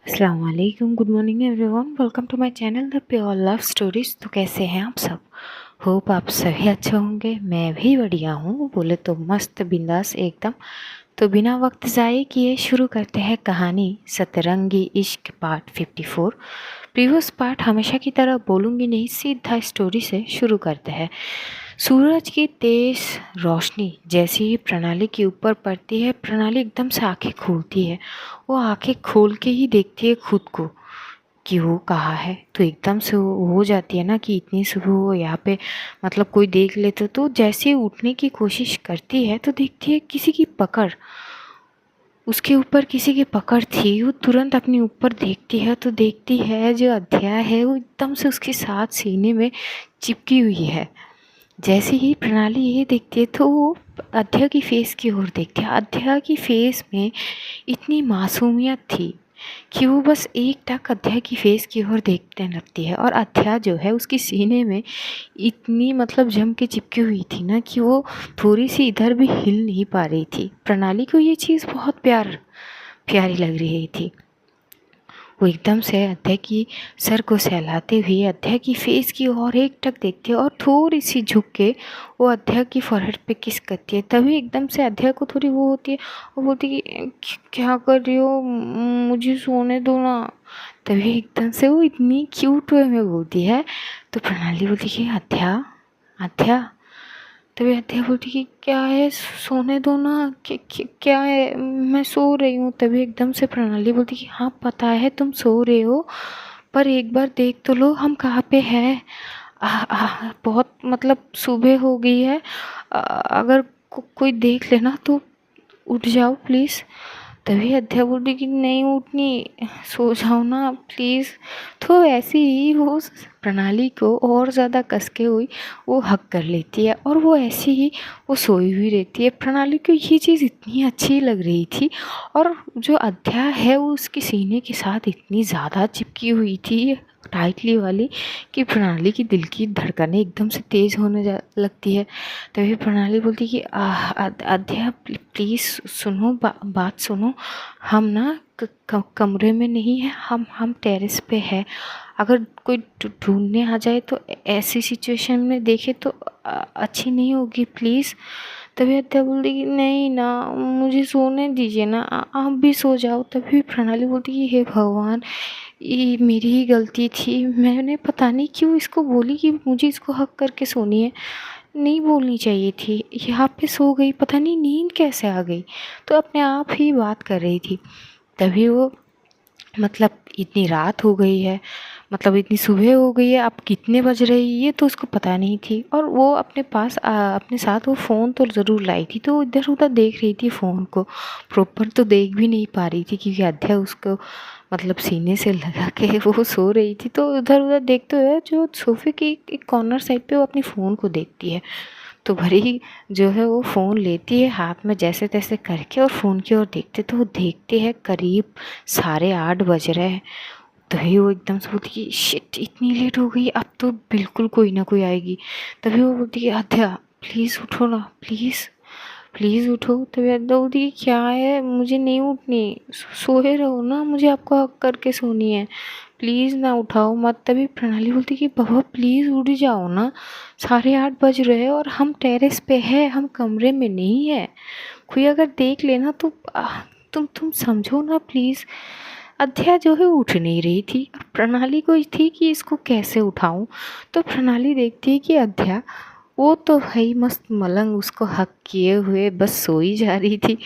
अस्सलाम वालेकुम, good morning everyone, welcome to my channel the pure love stories. तो कैसे हैं आप सब? होप आप सभी अच्छे होंगे। मैं भी बढ़िया हूँ, बोले तो मस्त बिंदास एकदम। तो बिना वक्त ज़ाये किए शुरू करते हैं कहानी सतरंगी इश्क पार्ट 54। प्रीवियस पार्ट हमेशा की तरह बोलूँगी नहीं, सीधा स्टोरी से शुरू करते हैं। सूरज की तेज रोशनी जैसे ही प्रणाली के ऊपर पड़ती है, प्रणाली एकदम से आंखें खोलती है। वो आंखें खोल के ही देखती है खुद को कि वो कहाँ है। तो एकदम से वो हो जाती है ना कि इतनी सुबह वो यहाँ पे मतलब कोई देख ले तो जैसे ही उठने की कोशिश करती है तो देखती है किसी की पकड़, उसके ऊपर किसी की पकड़ थी। वो तुरंत अपने ऊपर देखती है तो देखती है जो अध्याय है वो एकदम से उसके साथ सीने में चिपकी हुई है। जैसे ही प्रणाली ये देखती है तो वो अध्या की फेस की ओर देखती है। अध्या की फेस में इतनी मासूमियत थी कि वो बस एक टक अध्या की फेस की ओर देखने लगती है। और अध्या जो है उसकी सीने में इतनी मतलब जम के चिपकी हुई थी ना कि वो थोड़ी सी इधर भी हिल नहीं पा रही थी। प्रणाली को ये चीज़ बहुत प्यारी लग रही थी। वो एकदम से अध्या की सर को सहलाते हुए अध्या की फेस की ओर एक टक देखती है और थोड़ी सी झुक के वो अध्या की फोrehead पे किस करती है। तभी एकदम से अध्या को थोड़ी वो होती है, वो बोलती है कि क्या कर रही हो, मुझे सोने दो ना। तभी एकदम से वो इतनी क्यूट वे में बोलती है। तो प्रणाली बोलती है अध्या अध्या। तभी अध्या बोलती कि क्या है, सोने दो ना, क्या है, मैं सो रही हूँ। तभी एकदम से प्रणाली बोलती कि हाँ पता है तुम सो रहे हो, पर एक बार देख तो लो हम कहाँ पे हैं। बहुत मतलब सुबह हो गई है, अगर कोई देख लेना तो उठ जाओ प्लीज़। तभी अध्या बोलती कि नहीं उठनी, सो जाओ ना प्लीज़। तो ऐसे ही वो प्रणाली को और ज़्यादा कस के हुई वो हक कर लेती है और वो ऐसे ही वो सोई हुई रहती है। प्रणाली को ये चीज़ इतनी अच्छी लग रही थी और जो अध्या है वो उसके सीने के साथ इतनी ज़्यादा चिपकी हुई थी टाइटली वाली कि प्रणाली की दिल की धड़कनें एकदम से तेज़ होने लगती है। तभी प्रणाली बोलती कि अध्या प्लीज़ सुनो, बात सुनो। हम ना कमरे में नहीं है, हम टेरेस पे है। अगर कोई ढूंढने आ जाए तो ऐसी सिचुएशन में देखे तो अच्छी नहीं होगी प्लीज़। तभी अध्या बोलती कि नहीं ना, मुझे सोने दीजिए ना, आप भी सो जाओ। तभी प्रणाली बोलती कि हे भगवान, ये मेरी ही गलती थी, मैंने पता नहीं क्यों इसको बोली कि मुझे इसको हक करके सोनी है, नहीं बोलनी चाहिए थी। यहाँ पे सो गई, पता नहीं नींद कैसे आ गई। तो अपने आप ही बात कर रही थी। तभी वो मतलब इतनी रात हो गई है, मतलब इतनी सुबह हो गई है, अब कितने बज रहे ये तो उसको पता नहीं थी। और वो अपने पास अपने साथ वो फ़ोन तो ज़रूर लाई थी, तो इधर उधर देख रही थी फ़ोन को। प्रॉपर तो देख भी नहीं पा रही थी क्योंकि अध्या उसको मतलब सीने से लगा के वो सो रही थी। तो इधर उधर देखते हुए जो सोफे की एक कॉर्नर साइड पे वो अपनी फ़ोन को देखती है। तो भरी जो है वो फ़ोन लेती है हाथ में जैसे तैसे करके और फ़ोन की ओर देखते तो वो देखते हैं करीब 8:30 बज रहे हैं। तभी वो एकदम से बोलती कि शिट, इतनी लेट हो गई, अब तो बिल्कुल कोई ना कोई आएगी। तभी वो बोलती कि अध्या प्लीज़ उठो ना, प्लीज़ प्लीज़ उठो। तभी अध्या बोलती कि क्या है, मुझे नहीं उठनी, सोए रहो ना, मुझे आपको हक करके सोनी है, प्लीज़ ना उठाओ मत। तभी प्रणाली बोलती कि बाबा प्लीज़ उठ जाओ ना, 8:30 बज रहे हैं और हम टेरेस पे है, हम कमरे में नहीं है, कोई अगर देख लेना तो तुम समझो ना प्लीज़। अध्या जो है उठ नहीं रही थी। अब प्रणाली को थी कि इसको कैसे उठाऊं। तो प्रणाली देखती है कि अध्या वो तो भाई मस्त मलंग उसको हक किए हुए बस सोई जा रही थी।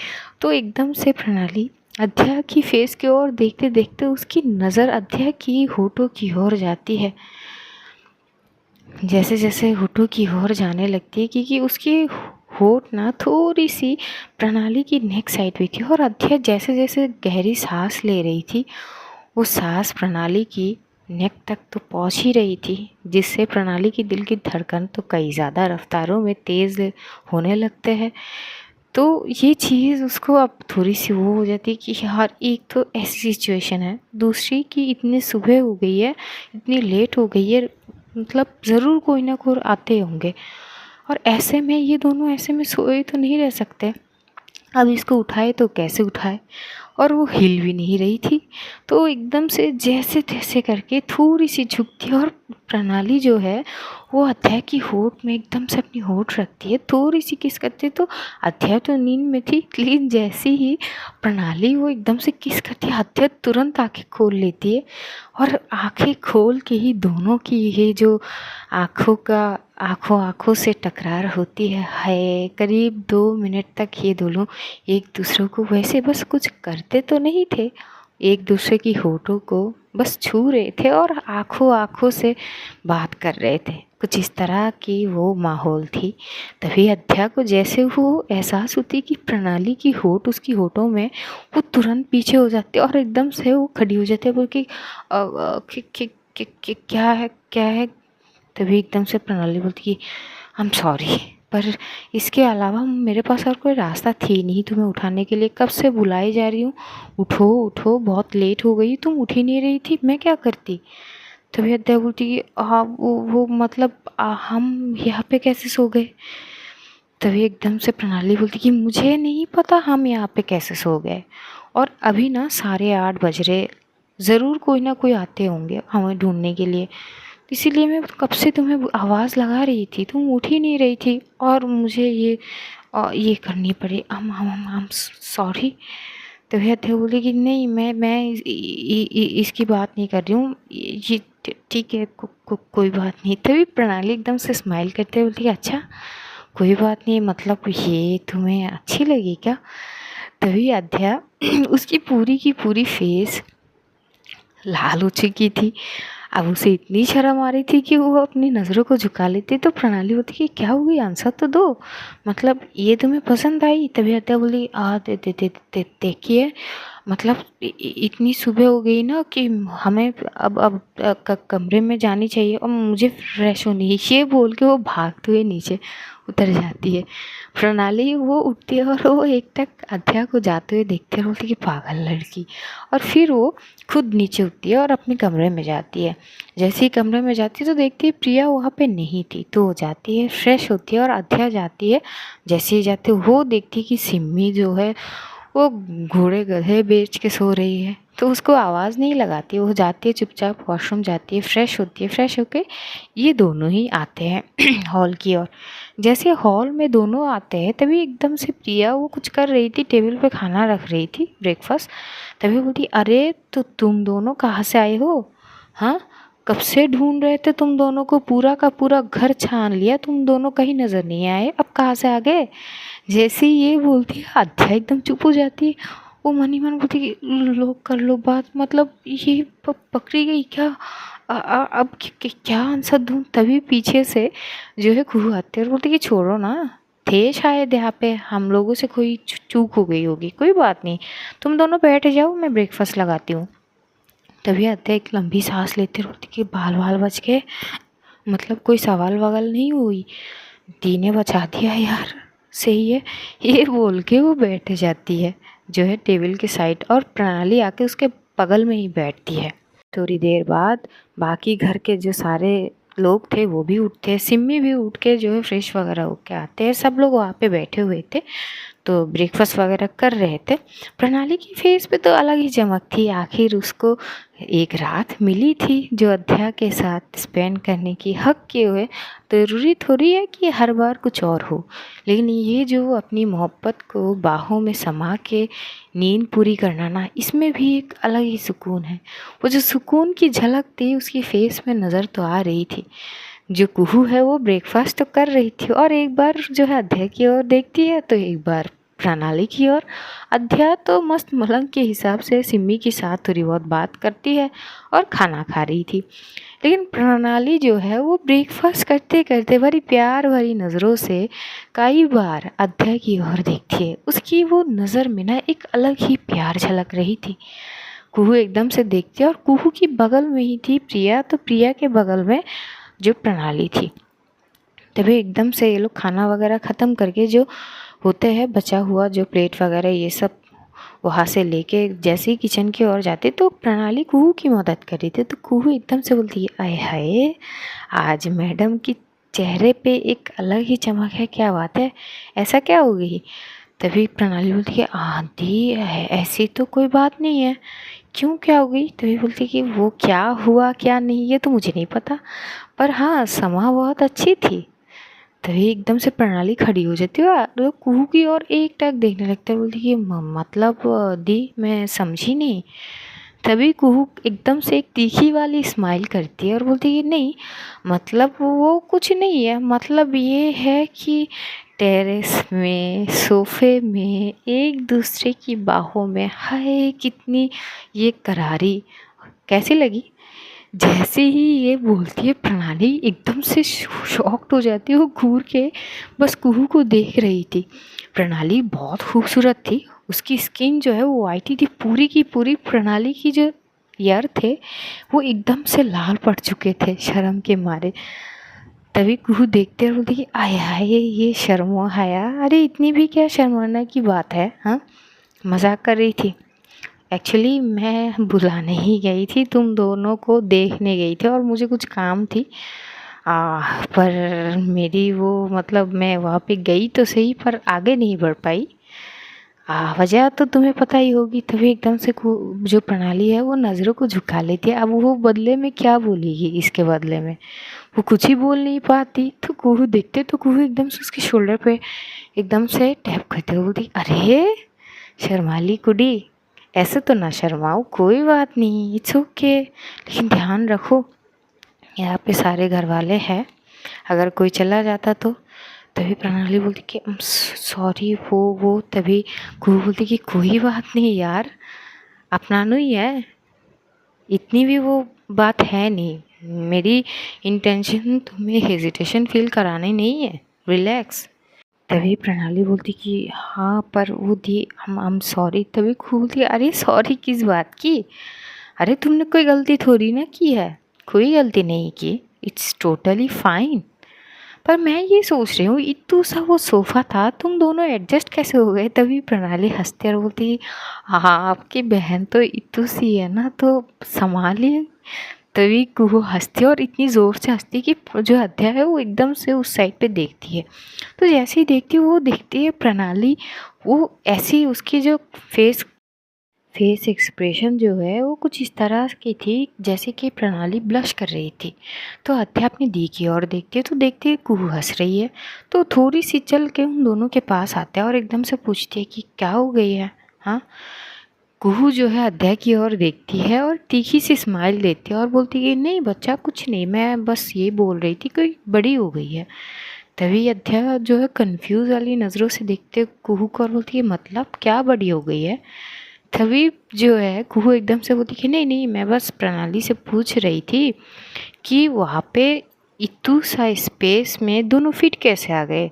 तो एकदम से प्रणाली अध्या की फेस की ओर देखते देखते उसकी नज़र अध्या की होठों की ओर जाती है। जैसे जैसे होठों की ओर जाने लगती है क्योंकि उसकी होठ ना थोड़ी सी प्रणाली की नेक साइड पे थी और अध्या जैसे जैसे गहरी सांस ले रही थी वो सांस प्रणाली की नेक तक तो पहुंच ही रही थी, जिससे प्रणाली की दिल की धड़कन तो कई ज़्यादा रफ्तारों में तेज़ होने लगते हैं। तो ये चीज़ उसको अब थोड़ी सी वो हो जाती है कि यार एक तो ऐसी सिचुएशन है, दूसरी कि इतनी सुबह हो गई है, इतनी लेट हो गई है, मतलब ज़रूर कोई ना कोई आते होंगे और ऐसे में ये दोनों ऐसे में सोए तो नहीं रह सकते। अब इसको उठाए तो कैसे उठाए। और वो हिल भी नहीं रही थी। तो एकदम से जैसे तैसे करके थोड़ी सी झुकती है और प्रणाली जो है वो अध्याय की होठ में एकदम से अपनी होठ रखती है, थोड़ी सी किस करती है। तो अध्याय तो नींद में थी, लेकिन जैसे ही प्रणाली वो एकदम से किस करती है, अध्याय तुरंत आंखें खोल लेती है। और आंखें खोल के ही दोनों की ये जो आँखों आँखों से टकरार होती है करीब 2 मिनट तक ये दोनों एक दूसरे को वैसे बस कुछ करते तो नहीं थे, एक दूसरे की होठों को बस छू रहे थे और आँखों आँखों से बात कर रहे थे। कुछ इस तरह की वो माहौल थी। तभी अध्या को जैसे वो एहसास होती कि प्रणाली की होठ उसकी होठों में, वो तुरंत पीछे हो जाती और एकदम से वो खड़ी हो जाती है, बोल कि क्या है। तभी एकदम से प्रणाली बोलती कि आई एम सॉरी, पर इसके अलावा मेरे पास और कोई रास्ता थी नहीं तुम्हें उठाने के लिए, कब से बुलाई जा रही हूँ, उठो उठो, बहुत लेट हो गई, तुम उठ ही नहीं रही थी, मैं क्या करती। तभी अध्याय बोलती कि हाँ वो मतलब हम यहाँ पे कैसे सो गए। तभी एकदम से प्रणाली बोलती कि मुझे नहीं पता हम यहाँ पे कैसे सो गए, और अभी ना 8:30 बज रहे, ज़रूर कोई ना कोई आते होंगे हमें ढूंढने के लिए, इसीलिए मैं कब से तुम्हें आवाज़ लगा रही थी, तुम उठ ही नहीं रही थी और मुझे ये करनी पड़ी, हम सॉरी। तो भैया थे बोले कि नहीं, मैं इसकी बात नहीं कर रही हूँ, ये ठीक है, कोई बात नहीं। तभी प्रणाली एकदम से स्माइल करते हुए बोली अच्छा कोई बात नहीं, मतलब ये तुम्हें अच्छी लगी क्या। तभी अध्या उसकी पूरी की पूरी फेस लाल हो चुकी थी। अब उसे इतनी शर्म आ रही थी कि वो अपनी नज़रों को झुका लेती। तो प्रणाली होती कि क्या हो गई, आंसर तो दो, मतलब ये तुम्हें पसंद आई। तभी अत्या बोली देखिए, मतलब इतनी सुबह हो गई ना कि हमें अब कमरे में जानी चाहिए और मुझे फ्रेश होनी है। ये बोल के वो भागते हुए नीचे उतर जाती है। प्रणाली वो उठती है और वो एकटक अध्या को जाते हुए देखती है और बोलती कि पागल लड़की। और फिर वो खुद नीचे उठती है और अपने कमरे में जाती है। जैसे ही कमरे में जाती है तो देखती है प्रिया वहाँ पे नहीं थी, तो वो जाती है फ्रेश होती है और अध्या जाती है। जैसे ही जाती है वो देखती है कि सिम्मी जो है वो घोड़े गधे बेच के सो रही है, तो उसको आवाज़ नहीं लगाती, वो जाती है चुपचाप वॉशरूम जाती है, फ्रेश होती है। फ्रेश होके ये दोनों ही आते हैं हॉल की ओर। जैसे हॉल में दोनों आते हैं तभी एकदम से प्रिया वो कुछ कर रही थी, टेबल पे खाना रख रही थी, ब्रेकफास्ट। तभी बोलती अरे तो तुम दोनों कहाँ से आए हो, हाँ कब से ढूंढ रहे थे तुम दोनों को, पूरा का पूरा घर छान लिया, तुम दोनों कहीं नज़र नहीं आए, अब कहाँ से आ गए। जैसे ही ये बोलती है अध्या एकदम चुप हो जाती है। वो मन ही मन बोलती कि लोग कर लो बात, मतलब ये पकड़ी गई क्या, अब क्या आंसर दूँ। तभी पीछे से जो है कुहू आती है और बोलती कि छोड़ो ना, थे शायद यहाँ पे, हम लोगों से कोई चूक हो गई होगी, कोई बात नहीं, तुम दोनों बैठ जाओ, मैं ब्रेकफास्ट लगाती हूँ। तभी अध्या एक लंबी सांस लेते बोलती कि बाल बाल बच गए, मतलब कोई सवाल ववाल नहीं हुई, दी ने बचा दिया यार, सही है। ये बोल के वो बैठ जाती है जो है टेबल के साइड, और प्रणाली आके उसके बगल में ही बैठती है। थोड़ी देर बाद बाकी घर के जो सारे लोग थे वो भी उठते हैं, सिम्मी भी उठ के जो है फ्रेश वगैरह होके आते हैं, सब लोग वहाँ पे बैठे हुए थे तो ब्रेकफास्ट वगैरह कर रहे थे। प्रणाली की फेस पे तो अलग ही चमक थी, आखिर उसको एक रात मिली थी जो अध्या के साथ स्पेंड करने की हक किए हुए। ज़रूरी थोड़ी है कि हर बार कुछ और हो, लेकिन ये जो अपनी मोहब्बत को बाहों में समा के नींद पूरी करना ना, इसमें भी एक अलग ही सुकून है। वो जो सुकून की झलक थी उसकी फेस में नज़र तो आ रही थी। जो कुहू है वो ब्रेकफास्ट तो कर रही थी और एक बार जो है अध्या की ओर देखती है तो एक बार प्रणाली की ओर। अध्या तो मस्त मलंग के हिसाब से सिम्मी के साथ थोड़ी बहुत बात करती है और खाना खा रही थी, लेकिन प्रणाली जो है वो ब्रेकफास्ट करते करते बड़ी प्यार भरी नज़रों से कई बार अध्या की ओर देखती है। उसकी वो नज़र में ना एक अलग ही प्यार झलक रही थी। कुहू एकदम से देखती है और कुहू की बगल में ही थी प्रिया, तो प्रिया के बगल में जो प्रणाली थी। तभी एकदम से ये लोग खाना वगैरह ख़त्म करके जो होते हैं बचा हुआ जो प्लेट वगैरह ये सब वहाँ से लेके जैसे ही किचन की ओर जाते तो प्रणाली कुहू की मदद कर रही थी। तो कुहू एकदम से बोलती है आय हाय, आज मैडम की चेहरे पे एक अलग ही चमक है, क्या बात है, ऐसा क्या हो गई। तभी प्रणाली बोलती है आंटी ऐसी तो कोई बात नहीं है, क्यों क्या हो गई? तभी बोलती कि वो क्या हुआ क्या नहीं ये तो मुझे नहीं पता, पर हाँ समा बहुत अच्छी थी। तभी एकदम से प्रणाली खड़ी हो जाती है और कुहू की ओर एक टक देखने लगता है, बोलती कि मतलब दी मैं समझी नहीं। तभी कुहू एकदम से एक तीखी वाली स्माइल करती है और बोलती है नहीं मतलब वो कुछ नहीं है, मतलब ये है कि टेरेस में सोफे में एक दूसरे की बाहों में हाय कितनी ये करारी। कैसी लगी? जैसे ही ये बोलती है प्रणाली एकदम से शॉक्ड हो जाती है, वो घूर के बस कुहू को देख रही थी। प्रणाली बहुत खूबसूरत थी, उसकी स्किन जो है वो वाइट ही थी पूरी की पूरी। प्रणाली की जो ईयर थे वो एकदम से लाल पड़ चुके थे शर्म के मारे। तभी कुहू देखते और बोलती कि आय हाय ये शर्मो हाया, अरे इतनी भी क्या शर्माने की बात है, हाँ मजाक कर रही थी। एक्चुअली मैं बुलाने ही गई थी, तुम दोनों को देखने गई थी और मुझे कुछ काम थी। पर मेरी वो मतलब मैं वहाँ पे गई तो सही पर आगे नहीं बढ़ पाई। वजह तो तुम्हें पता ही होगी। तभी एकदम से जो प्रणाली है वो नज़रों को झुका लेती है। अब वो बदले में क्या बोलेगी, इसके बदले में वो कुछ ही बोल नहीं पाती। तो कुहू देखते तो कुहू एकदम से उसके शोल्डर पे एकदम से टैप करते हुए बोलती अरे शर्माली कुड़ी, ऐसे तो ना शर्माओ, कोई बात नहीं इट्स ओके, लेकिन ध्यान रखो यहाँ पे सारे घर वाले हैं, अगर कोई चला जाता तो। तभी प्रणाली बोलती कि सॉरी वो तभी कुहू बोलती कि कोई बात नहीं यार, अपना ही है, इतनी भी वो बात है नहीं, मेरी इंटेंशन तुम्हें हेजिटेशन फील करानी नहीं है, रिलैक्स। तभी प्रणाली बोलती कि हाँ पर वो दी हम सॉरी। तभी कुहू बोलती अरे सॉरी किस बात की, अरे तुमने कोई गलती थोड़ी ना की है, कोई गलती नहीं की, इट्स टोटली फाइन। पर मैं ये सोच रही हूँ इतू सा वो सोफ़ा था, तुम दोनों एडजस्ट कैसे हो गए? तभी प्रणाली हंसती और बोलती हाँ आपकी बहन तो इतू सी है ना तो संभालिए। तभी कुहू हंसती है और इतनी ज़ोर से हंसती है कि जो अध्याय है वो एकदम से उस साइड पे देखती है। तो जैसे ही देखती है वो देखती है प्रणाली, वो ऐसी उसकी जो फेस एक्सप्रेशन जो है वो कुछ इस तरह की थी जैसे कि प्रणाली ब्लश कर रही थी। तो अध्या अपनी दी की ओर देखती है तो देखती है कुहू हंस रही है। तो थोड़ी सी चल के उन दोनों के पास आते हैं और एकदम से पूछती है कि क्या हो गई है, हाँ। कुहू जो है अध्या की ओर देखती है और तीखी सी स्माइल देती है और बोलती है नहीं बच्चा कुछ नहीं, मैं बस ये बोल रही थी कोई बड़ी हो गई है। तभी अध्या जो है कंफ्यूज वाली नज़रों से देखते कुहू को और बोलती है मतलब क्या बड़ी हो गई है। तभी जो है कुहू एकदम से बोलती कि नहीं नहीं मैं बस प्रणाली से पूछ रही थी कि वहाँ पे इतू सा स्पेस में दोनों फिट कैसे आ गए।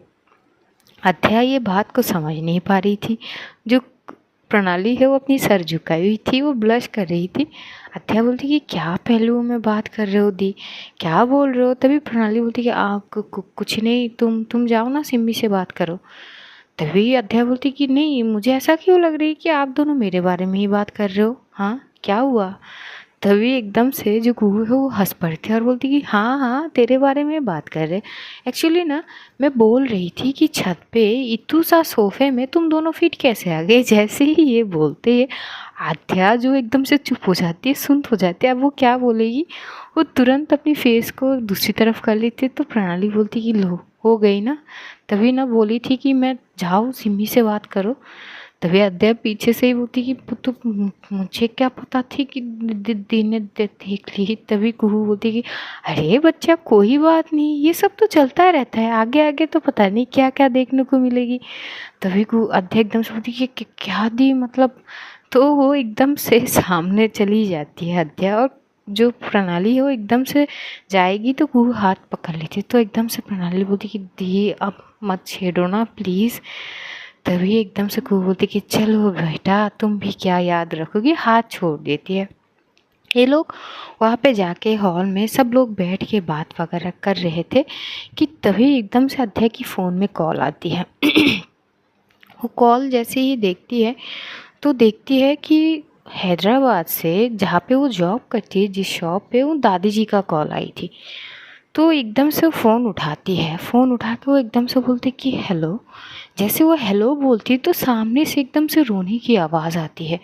अध्या ये बात को समझ नहीं पा रही थी। जो प्रणाली है वो अपनी सर झुकाई हुई थी, वो ब्लश कर रही थी। अध्या बोलती कि क्या पहलुओं में बात कर रहे हो दी, क्या बोल रहे हो? तभी प्रणाली बोलती कि कुछ नहीं, तुम जाओ ना सिम्मी से बात करो। तभी अध्या बोलती कि नहीं मुझे ऐसा क्यों लग रही है कि आप दोनों मेरे बारे में ही बात कर रहे हो, हाँ क्या हुआ? तभी एकदम से जो कुहू है वो हंस पड़ती है और बोलती कि हाँ हाँ तेरे बारे में बात कर रहे। एक्चुअली ना मैं बोल रही थी कि छत पे इतू सा सोफे में तुम दोनों फिट कैसे आ गए। जैसे ही ये बोलते हैं आध्या जो एकदम से चुप हो जाती है, सुन हो जाती है। अब वो क्या बोलेगी, वो तुरंत अपनी फेस को दूसरी तरफ कर लेती है। तो प्रणाली बोलती कि लो हो गई ना, तभी ना बोली थी कि मैं जाओ सिम्मी से बात करो। तभी अध्या पीछे से ही बोलती कि तो मुझे क्या पता थी कि दीदी ने देख ली। तभी कुहू बोलती कि अरे बच्चा कोई बात नहीं, ये सब तो चलता रहता है, आगे आगे तो पता नहीं क्या क्या देखने को मिलेगी। तभी कुहू अध्या एकदम से बोलती कि क्या दी मतलब। तो वो एकदम से सामने चली जाती है अध्या, और जो प्रणाली है वो एकदम से जाएगी तो कुहू हाथ पकड़ लेती है। तो एकदम से प्रणाली बोलती कि दी अब मत छेड़ो ना प्लीज़। तभी एकदम से कुहू बोलती कि चलो बेटा तुम भी क्या याद रखोगी, हाथ छोड़ देती है। ये लोग वहाँ पे जाके हॉल में सब लोग बैठ के बात वगैरह कर रहे थे कि तभी एकदम से अध्या की फ़ोन में कॉल आती है। वो कॉल जैसे ही देखती है तो देखती है कि हैदराबाद से जहाँ पे वो जॉब करती है, जिस शॉप पे, वो दादी जी का कॉल आई थी। तो एकदम से फ़ोन उठाती है, फ़ोन उठा के वो एकदम से बोलती कि हेलो जैसे वो हेलो बोलती है तो सामने से एकदम से रोने की आवाज़ आती है।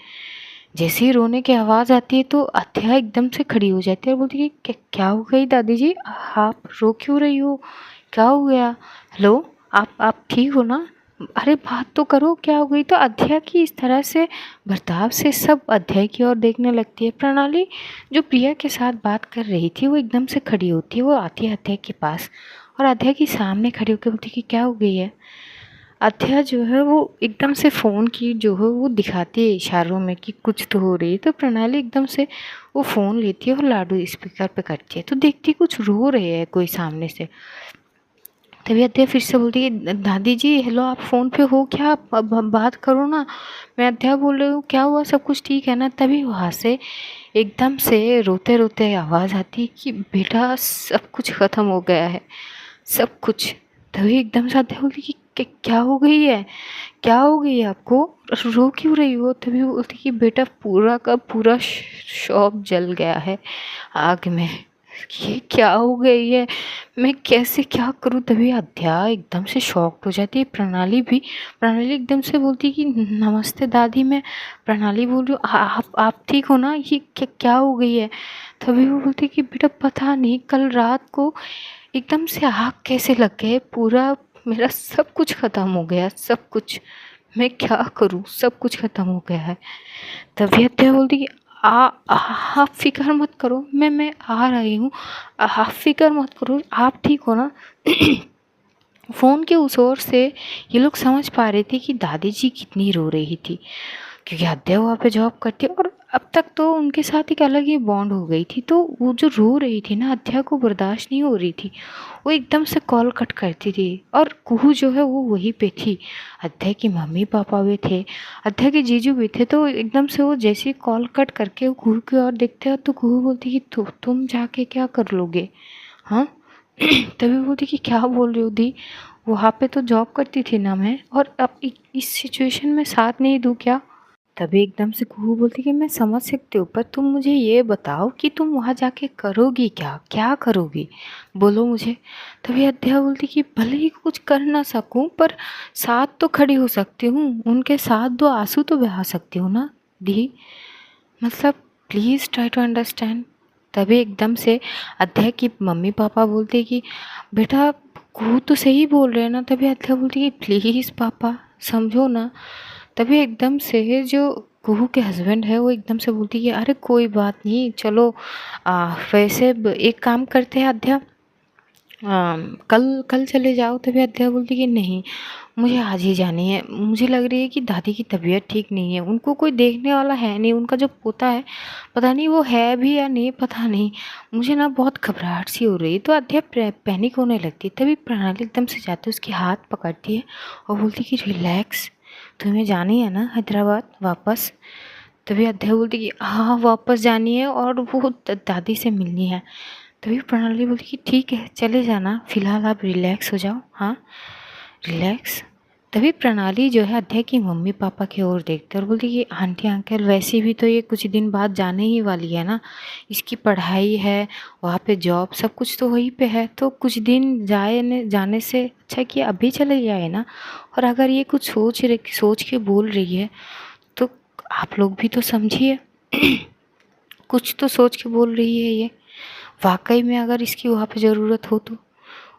जैसे ही रोने की आवाज़ आती है तो अथया एकदम से खड़ी हो जाती है और बोलती है कि क्या हो गई दादी जी, आप रो क्यों रही हो, क्या हो गया? हेलो, आप ठीक हो ना? अरे बात तो करो, क्या हो गई? तो अथया की इस तरह से बर्ताव से सब अथया की ओर देखने लगती है। प्रणाली जो प्रिया के साथ बात कर रही थी वो एकदम से खड़ी होती है, वो आती है अथया के पास और अथया के सामने खड़ी होकर बोलती है कि क्या हो गई है? अथया जो है वो एकदम से फ़ोन की जो है वो दिखाती है इशारों में कि कुछ तो हो रही है। तो प्रणाली एकदम से वो फ़ोन लेती है और लाडू स्पीकर पे करती है तो देखती है कुछ रो रहे हैं कोई सामने से। तभी अथया फिर से बोलती है दादी जी हेलो, आप फ़ोन पे हो क्या? आप अब बात करो ना। मैं अथया बोल रही हूँ, क्या हुआ, सब कुछ ठीक है ना? तभी वहाँ से एकदम से रोते रोते आवाज़ आती है कि बेटा सब कुछ ख़त्म हो गया है, सब कुछ। तभी एकदम से अथया बोलती कि क्या हो गई है, क्या हो गई है आपको, रो क्यों रही हो? तभी वो बोलती कि बेटा पूरा का पूरा शॉप जल गया है आग में, ये क्या हो गई है, मैं कैसे क्या करूं? तभी अथया एकदम से शॉक्ड हो जाती है। प्रणाली एकदम से बोलती कि नमस्ते दादी, मैं प्रणाली बोल रही हूँ, आप ठीक हो ना? ये क्या हो गई है? तभी वो बोलती कि बेटा पता नहीं कल रात को एकदम से आग कैसे लग गए, पूरा मेरा सब कुछ ख़त्म हो गया, सब कुछ, मैं क्या करूं, सब कुछ ख़त्म हो गया है। तभी अथया बोलती कि आप फिक्र मत करो, मैं आ रही हूँ, आप फिक्र मत करो, आप ठीक हो ना? फ़ोन के उस ओर से ये लोग समझ पा रहे थे कि दादी जी कितनी रो रही थी, क्योंकि अद्या वहाँ पे जॉब करती है और अब तक तो उनके साथ एक अलग ही बॉन्ड हो गई थी। तो वो जो रो रही थी ना, अद्या को बर्दाश्त नहीं हो रही थी, वो एकदम से कॉल कट करती थी। और कुहू जो है वो वहीं पे थी, अद्या की मम्मी पापा भी थे, अद्या के जीजू भी थे। तो एकदम से वो जैसे ही कॉल कट करके वो कुहू की ओर देखते हैं तो कुहू बोलती कि तुम जाके क्या कर लोगे, हाँ? तभी बोलती कि क्या बोल रही हो दी, वहाँ पे तो जॉब करती थी ना मैं, और अब इस सिचुएशन में साथ नहीं दूँ क्या? तभी एकदम से कुहू बोलती कि मैं समझ सकती हूँ, पर तुम मुझे ये बताओ कि तुम वहाँ जाके करोगी क्या, क्या करोगी, बोलो मुझे। तभी अध्या बोलती कि भले ही कुछ कर ना सकूँ पर साथ तो खड़ी हो सकती हूँ, उनके साथ 2 आंसू तो बहा सकती हूँ ना दी, मतलब प्लीज़ ट्राई टू अंडरस्टैंड। तभी एकदम से अध्या की मम्मी पापा बोलते कि बेटा कुहू तो सही बोल रहे हैं ना। तभी अध्या बोलती कि प्लीज़ पापा समझो ना। तभी एकदम से जो कुहू के हस्बैंड है वो एकदम से बोलती कि अरे कोई बात नहीं, चलो वैसे एक काम करते हैं अध्या, कल कल चले जाओ। तभी अध्या बोलती कि नहीं, मुझे आज ही जानी है, मुझे लग रही है कि दादी की तबीयत ठीक नहीं है, उनको कोई देखने वाला है नहीं, उनका जो पोता है पता नहीं वो है भी या नहीं, पता नहीं, मुझे ना बहुत घबराहट सी हो रही है। तो अध्या पैनिक होने लगती है। तभी प्रणाली एकदम से जाती है, उसकी हाथ पकड़ती है और बोलती कि रिलैक्स, तुम्हें जानी है ना हैदराबाद वापस? तभी अध्या बोलती कि हाँ वापस जानी है और वो दादी से मिलनी है। तभी प्रणाली बोलती कि ठीक है चले जाना, फ़िलहाल आप रिलैक्स हो जाओ, हाँ रिलैक्स। तभी प्रणाली जो है अध्या की मम्मी पापा की ओर देखते और बोलती कि आंटी अंकल वैसे भी तो ये कुछ दिन बाद जाने ही वाली है ना, इसकी पढ़ाई है, वहाँ पे जॉब, सब कुछ तो वहीं पे है, तो कुछ दिन जाने से अच्छा कि अभी चले जाए ना। और अगर ये कुछ सोच के बोल रही है तो आप लोग भी तो समझिए, कुछ तो सोच के बोल रही है ये, वाकई में अगर इसकी वहाँ पे ज़रूरत हो तो।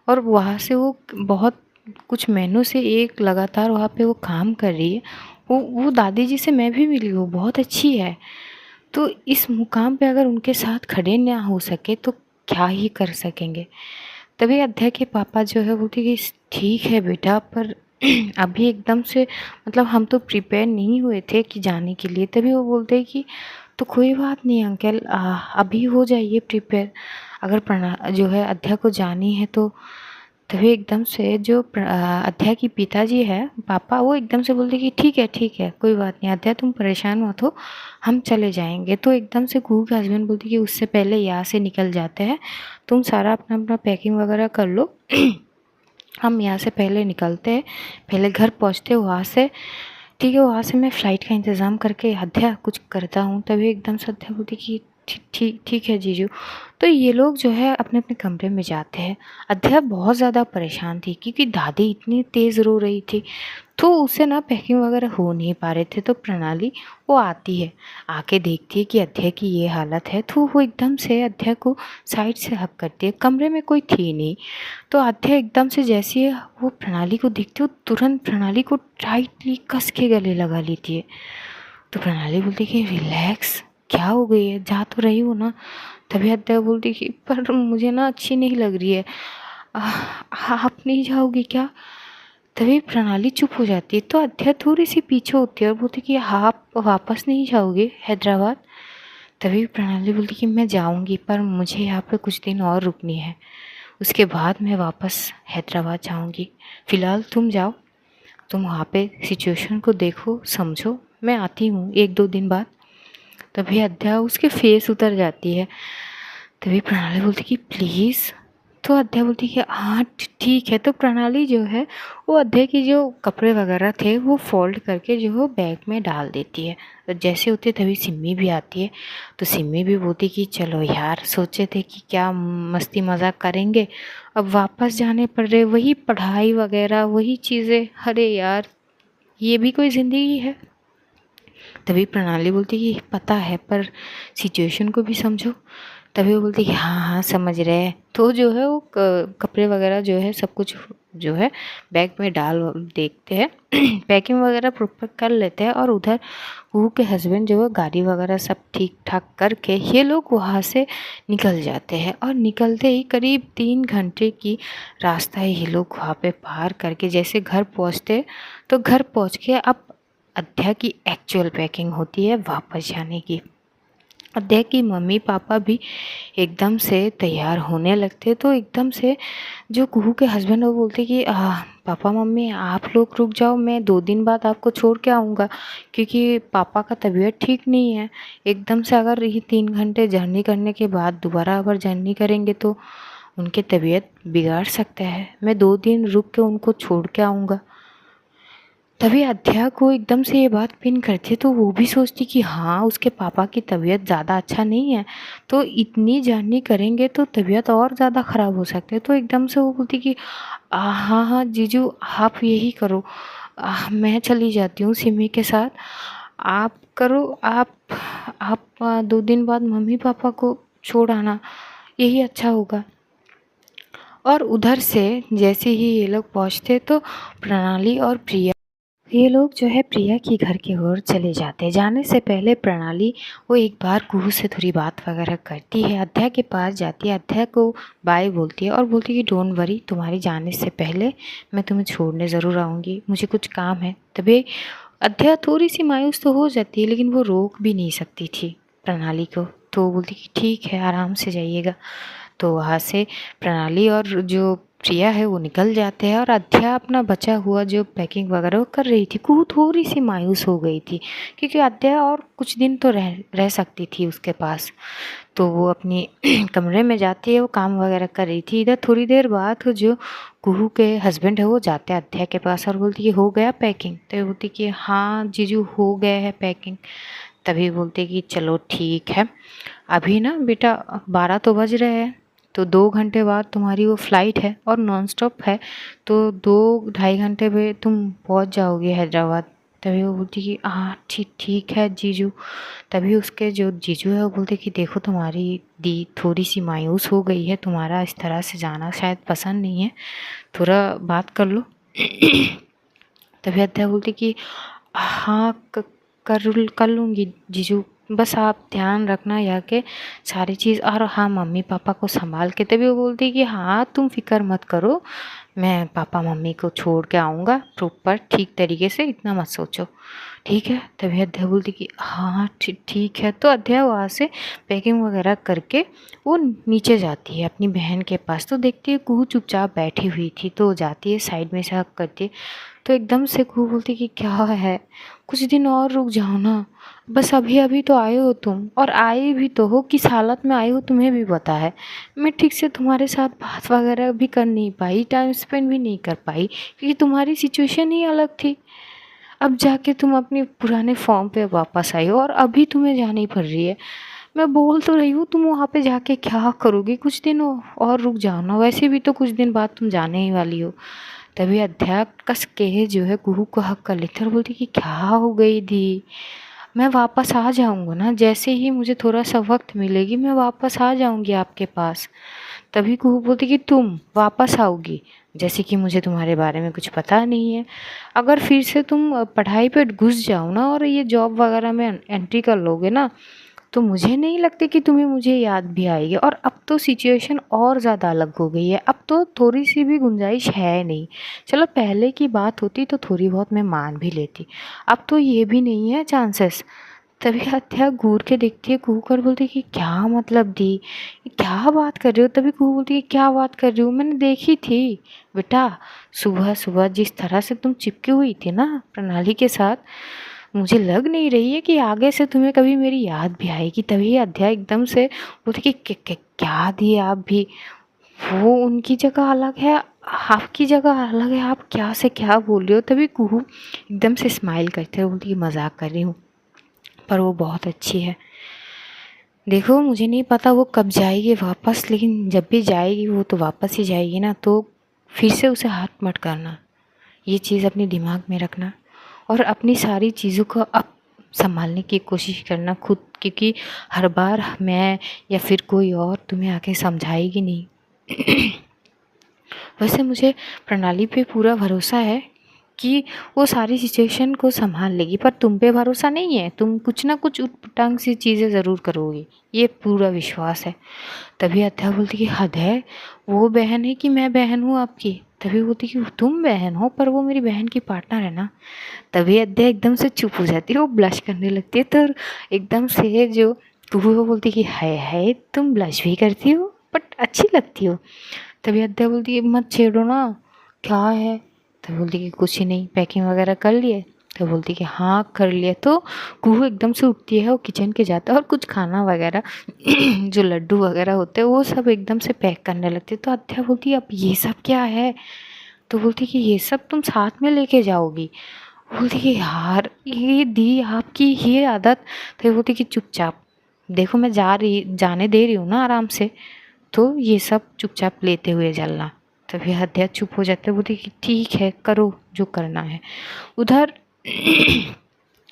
और वहाँ से वो बहुत कुछ महीनों से एक लगातार वहाँ पे वो काम कर रही है, वो दादी जी से मैं भी मिली हूँ, बहुत अच्छी है। तो इस मुकाम पे अगर उनके साथ खड़े ना हो सके तो क्या ही कर सकेंगे। तभी अध्या के पापा जो है बोलते कि ठीक है बेटा, पर अभी एकदम से मतलब हम तो प्रिपेयर नहीं हुए थे कि जाने के लिए। तभी वो बोलते कि तो कोई बात नहीं अंकल, अभी हो जाइए प्रिपेयर, अगर जो है अध्या को जानी है तो। तभी एकदम से जो अध्या की पिताजी है पापा, वो एकदम से बोलते कि ठीक है कोई बात नहीं अध्या, तुम परेशान मत हो, हम चले जाएंगे। तो एकदम से कुहू के हस्बैंड बोलते कि उससे पहले यहाँ से निकल जाते हैं, तुम सारा अपना अपना पैकिंग वगैरह कर लो हम यहाँ से पहले निकलते हैं, पहले घर पहुँचते वहाँ से, ठीक है वहाँ से मैं फ़्लाइट का इंतज़ाम करके अध्या कुछ करता हूँ। तभी एकदम से अध्या बोलती कि ठीक ठीक है जीजू। तो ये लोग जो है अपने अपने कमरे में जाते हैं। अध्या बहुत ज़्यादा परेशान थी क्योंकि दादी इतनी तेज़ रो रही थी, तो उससे ना पैकिंग वगैरह हो नहीं पा रहे थे। तो प्रणाली वो आती है, आके देखती है कि अध्या की ये हालत है, तो वो एकदम से अध्या को साइड से हक करती है। कमरे में कोई थी नहीं, तो अध्या एकदम से जैसे ही वो प्रणाली को देखती है, वो तुरंत प्रणाली को टाइटली कस के गले लगा लेती है। तो प्रणाली बोलती कि रिलैक्स, क्या हो गई है, जा तो रही हो ना। तभी अध्या बोलती कि पर मुझे ना अच्छी नहीं लग रही है, आप नहीं जाओगी क्या। तभी प्रणाली चुप हो जाती है। तो अध्या थोड़ी सी पीछे होती है और बोलती कि आप वापस नहीं जाओगे हैदराबाद। तभी प्रणाली बोलती कि मैं जाऊंगी, पर मुझे यहाँ पे कुछ दिन और रुकनी है, उसके बाद मैं वापस हैदराबाद जाऊंगी। फ़िलहाल तुम जाओ, तुम वहाँ पे सिचुएशन को देखो समझो, मैं आती हूँ 1-2 दिन बाद। तभी अध्या उसके फेस उतर जाती है। तभी प्रणाली बोलती कि प्लीज़। तो अध्या बोलती कि हाँ ठीक है। तो प्रणाली जो है वो अध्या की जो कपड़े वगैरह थे वो फोल्ड करके जो है बैग में डाल देती है। तो जैसे होते तभी सिम्मी भी आती है। तो सिम्मी भी बोलती कि चलो यार, सोचे थे कि क्या मस्ती मजाक करेंगे, अब वापस जाने पड़ रहे, वही पढ़ाई वगैरह वही चीज़ें, अरे यार ये भी कोई ज़िंदगी है। तभी प्रणाली बोलती कि पता है, पर सिचुएशन को भी समझो। तभी वो बोलती कि हाँ हाँ समझ रहे हैं। तो जो है वो कपड़े वगैरह जो है सब कुछ जो है बैग में डाल देखते हैं पैकिंग वगैरह प्रॉपर कर लेते हैं। और उधर कुहू के हस्बैंड जो है गाड़ी वगैरह सब ठीक ठाक करके ये लोग वहाँ से निकल जाते हैं। और निकलते ही करीब 3 घंटे की रास्ता है ये लोग वहाँ पे पार करके जैसे घर पहुँचते, तो घर पहुँच के अब अध्या की एक्चुअल पैकिंग होती है वापस जाने की। अध्या की मम्मी पापा भी एकदम से तैयार होने लगते। तो एकदम से जो कुहू के हस्बैंड वो बोलते कि पापा मम्मी आप लोग रुक जाओ, मैं 2 दिन बाद आपको छोड़ के आऊँगा, क्योंकि पापा का तबीयत ठीक नहीं है। एकदम से अगर ये 3 घंटे जर्नी करने के बाद दोबारा अगर जर्नी करेंगे तो उनकी तबीयत बिगाड़ सकता है, मैं 2 दिन रुक के उनको छोड़ के आऊँगा। तभी अध्या को एकदम से ये बात पिन करती, तो वो भी सोचती कि हाँ उसके पापा की तबीयत ज़्यादा अच्छा नहीं है, तो इतनी जर्नी करेंगे तो तबीयत और ज़्यादा ख़राब हो सकती है। तो एकदम से वो बोलती कि हाँ हाँ जीजू आप यही करो, मैं चली जाती हूँ सिमी के साथ, आप करो, आप 2 दिन बाद मम्मी पापा को छोड़ आना, यही अच्छा होगा। और उधर से जैसे ही ये लोग पहुँचते तो प्रणाली और प्रिया, ये लोग जो है प्रिया की घर की ओर चले जाते हैं। जाने से पहले प्रणाली वो एक बार कुहू से थोड़ी बात वगैरह करती है, अध्या के पास जाती है, अध्या को बाय बोलती है और बोलती है कि डोंट वरी, तुम्हारे जाने से पहले मैं तुम्हें छोड़ने ज़रूर आऊँगी, मुझे कुछ काम है। तभी अध्या थोड़ी सी मायूस तो हो जाती है, लेकिन वो रोक भी नहीं सकती थी प्रणाली को। तो वो बोलती कि ठीक है आराम से जाइएगा। तो वहाँ से प्रणाली और जो प्रिया है वो निकल जाते हैं और अध्या अपना बचा हुआ जो पैकिंग वगैरह वो कर रही थी। कुहू थोड़ी सी मायूस हो गई थी क्योंकि अध्या और कुछ दिन तो रह सकती थी उसके पास। तो वो अपनी कमरे में जाती है, वो काम वगैरह कर रही थी। इधर थोड़ी देर बाद जो कुहू के हस्बैंड है वो जाते हैं अध्या के पास और बोलती कि हो गया पैकिंग। तो ये बोलती कि हाँ जीजू हो गया है पैकिंग। तभी बोलते कि चलो ठीक है, अभी ना बेटा 12 तो बज रहे हैं, तो 2 घंटे बाद तुम्हारी वो फ़्लाइट है और नॉन स्टॉप है, तो 2-2.5 घंटे में तुम पहुंच जाओगे हैदराबाद। तभी वो बोलती कि हाँ ठीक ठीक है जीजू। तभी उसके जो जीजू है वो बोलते कि देखो तुम्हारी दी थोड़ी सी मायूस हो गई है, तुम्हारा इस तरह से जाना शायद पसंद नहीं है, थोड़ा बात कर लो। तभी अध्या बोलती कि हाँ कर लूँगी जीजू, बस आप ध्यान रखना यहाँ के सारी चीज़, और हाँ मम्मी पापा को संभाल के। तभी वो बोलती कि हाँ तुम फिक्र मत करो, मैं पापा मम्मी को छोड़ के आऊँगा प्रॉपर ठीक तरीके से, इतना मत सोचो, ठीक है। तभी अध्या बोलती कि हाँ ठीक है। तो अध्या वहाँ से पैकिंग वगैरह करके वो नीचे जाती है अपनी बहन के पास। तो देखती है कुहू चुपचाप बैठी हुई थी, तो जाती है साइड में से हक करती है। तो एकदम से कुहू बोलती कि क्या है, कुछ दिन और रुक जाओ ना, बस अभी अभी तो आए हो तुम, और आए भी तो हो किस हालत में आए हो तुम्हें भी पता है। मैं ठीक से तुम्हारे साथ बात वगैरह भी कर नहीं पाई, टाइम स्पेंड भी नहीं कर पाई, क्योंकि तुम्हारी सिचुएशन ही अलग थी। अब जाके तुम अपनी पुराने फॉर्म पे वापस आई हो और अभी तुम्हें जानी पड़ रही है। मैं बोल तो रही हूँ तुम वहाँ पे जाके क्या करोगी, कुछ दिन और रुक जाओ ना, वैसे भी तो कुछ दिन बाद तुम जाने ही वाली हो। तभी अध्यापक कस के जो है कुहू को हक कर लेते और बोलती कि क्या हो गई दी, मैं वापस आ जाऊँगा ना, जैसे ही मुझे थोड़ा सा वक्त मिलेगी मैं वापस आ जाऊँगी आपके पास। तभी कुहू बोलती कि तुम वापस आओगी, जैसे कि मुझे तुम्हारे बारे में कुछ पता नहीं है। अगर फिर से तुम पढ़ाई पे घुस जाओ ना और ये जॉब वगैरह में एंट्री कर लोगे ना, तो मुझे नहीं लगती कि तुम्हें मुझे याद भी आएगी। और अब तो सिचुएशन और ज़्यादा अलग हो गई है, अब तो थोड़ी सी भी गुंजाइश है नहीं। चलो पहले की बात होती तो थोड़ी बहुत मैं मान भी लेती, अब तो ये भी नहीं है चांसेस। तभी हत्या घूर के देखती है, कुहू कर बोलती है कि क्या मतलब दी, ये क्या बात कर रही हो। तभी कुहू बोलती है क्या बात कर रही हो, मैंने देखी थी बेटा, सुबह सुबह जिस तरह से तुम चिपकी हुई थी ना प्रणाली के साथ, मुझे लग नहीं रही है कि आगे से तुम्हें कभी मेरी याद भी आएगी। तभी अध्याय एकदम से बोलती कि क्या दिए आप भी, वो उनकी जगह अलग है, आपकी जगह अलग है, आप क्या से क्या बोल रहे हो। तभी कुहू एकदम से स्माइल करते हुए बोलती कि मजाक कर रही हूँ, पर वो बहुत अच्छी है। देखो मुझे नहीं पता वो कब जाएगी वापस, लेकिन जब भी जाएगी वो तो वापस ही जाएगी ना, तो फिर से उसे हाथ मत करना, ये चीज़ अपने दिमाग में रखना। और अपनी सारी चीज़ों को अब संभालने की कोशिश करना खुद, क्योंकि हर बार मैं या फिर कोई और तुम्हें आके समझाएगी नहीं। वैसे मुझे प्रणाली पे पूरा भरोसा है कि वो सारी सिचुएशन को संभाल लेगी, पर तुम पे भरोसा नहीं है, तुम कुछ ना कुछ उटपटांग सी चीज़ें ज़रूर करोगी, ये पूरा विश्वास है। तभी अध्या बोलती कि हद है, वो बहन है कि मैं बहन हूँ आपकी। तभी बोलती कि तुम बहन हो पर वो मेरी बहन की पार्टनर है ना। तभी अध्या एकदम से चुप हो जाती है, वो ब्लश करने लगती है। तो एकदम से जो कुहू वो बोलती कि हाय हाय तुम ब्लश भी करती हो बट अच्छी लगती हो। तभी अध्या बोलती है मत छेड़ो ना, क्या है। तो बोलती कि कुछ ही नहीं, पैकिंग वगैरह कर लिए। तो बोलती कि हाँ कर लिया। तो कुहू एकदम से उठती है, वो किचन के जाता है और कुछ खाना वगैरह जो लड्डू वगैरह होते हैं वो सब एकदम से पैक करने लगती है। तो अध्या बोलती है अब ये सब क्या है। तो बोलती कि ये सब तुम साथ में लेके जाओगी। बोलती कि यार ये दी आपकी ये आदत। तो ये बोलती कि चुपचाप देखो मैं जाने दे रही हूँ ना आराम से, तो ये सब चुपचाप लेते हुए चलना। तभी हत्या चुप हो जाते, बोलती कि ठीक है करो जो करना है। उधर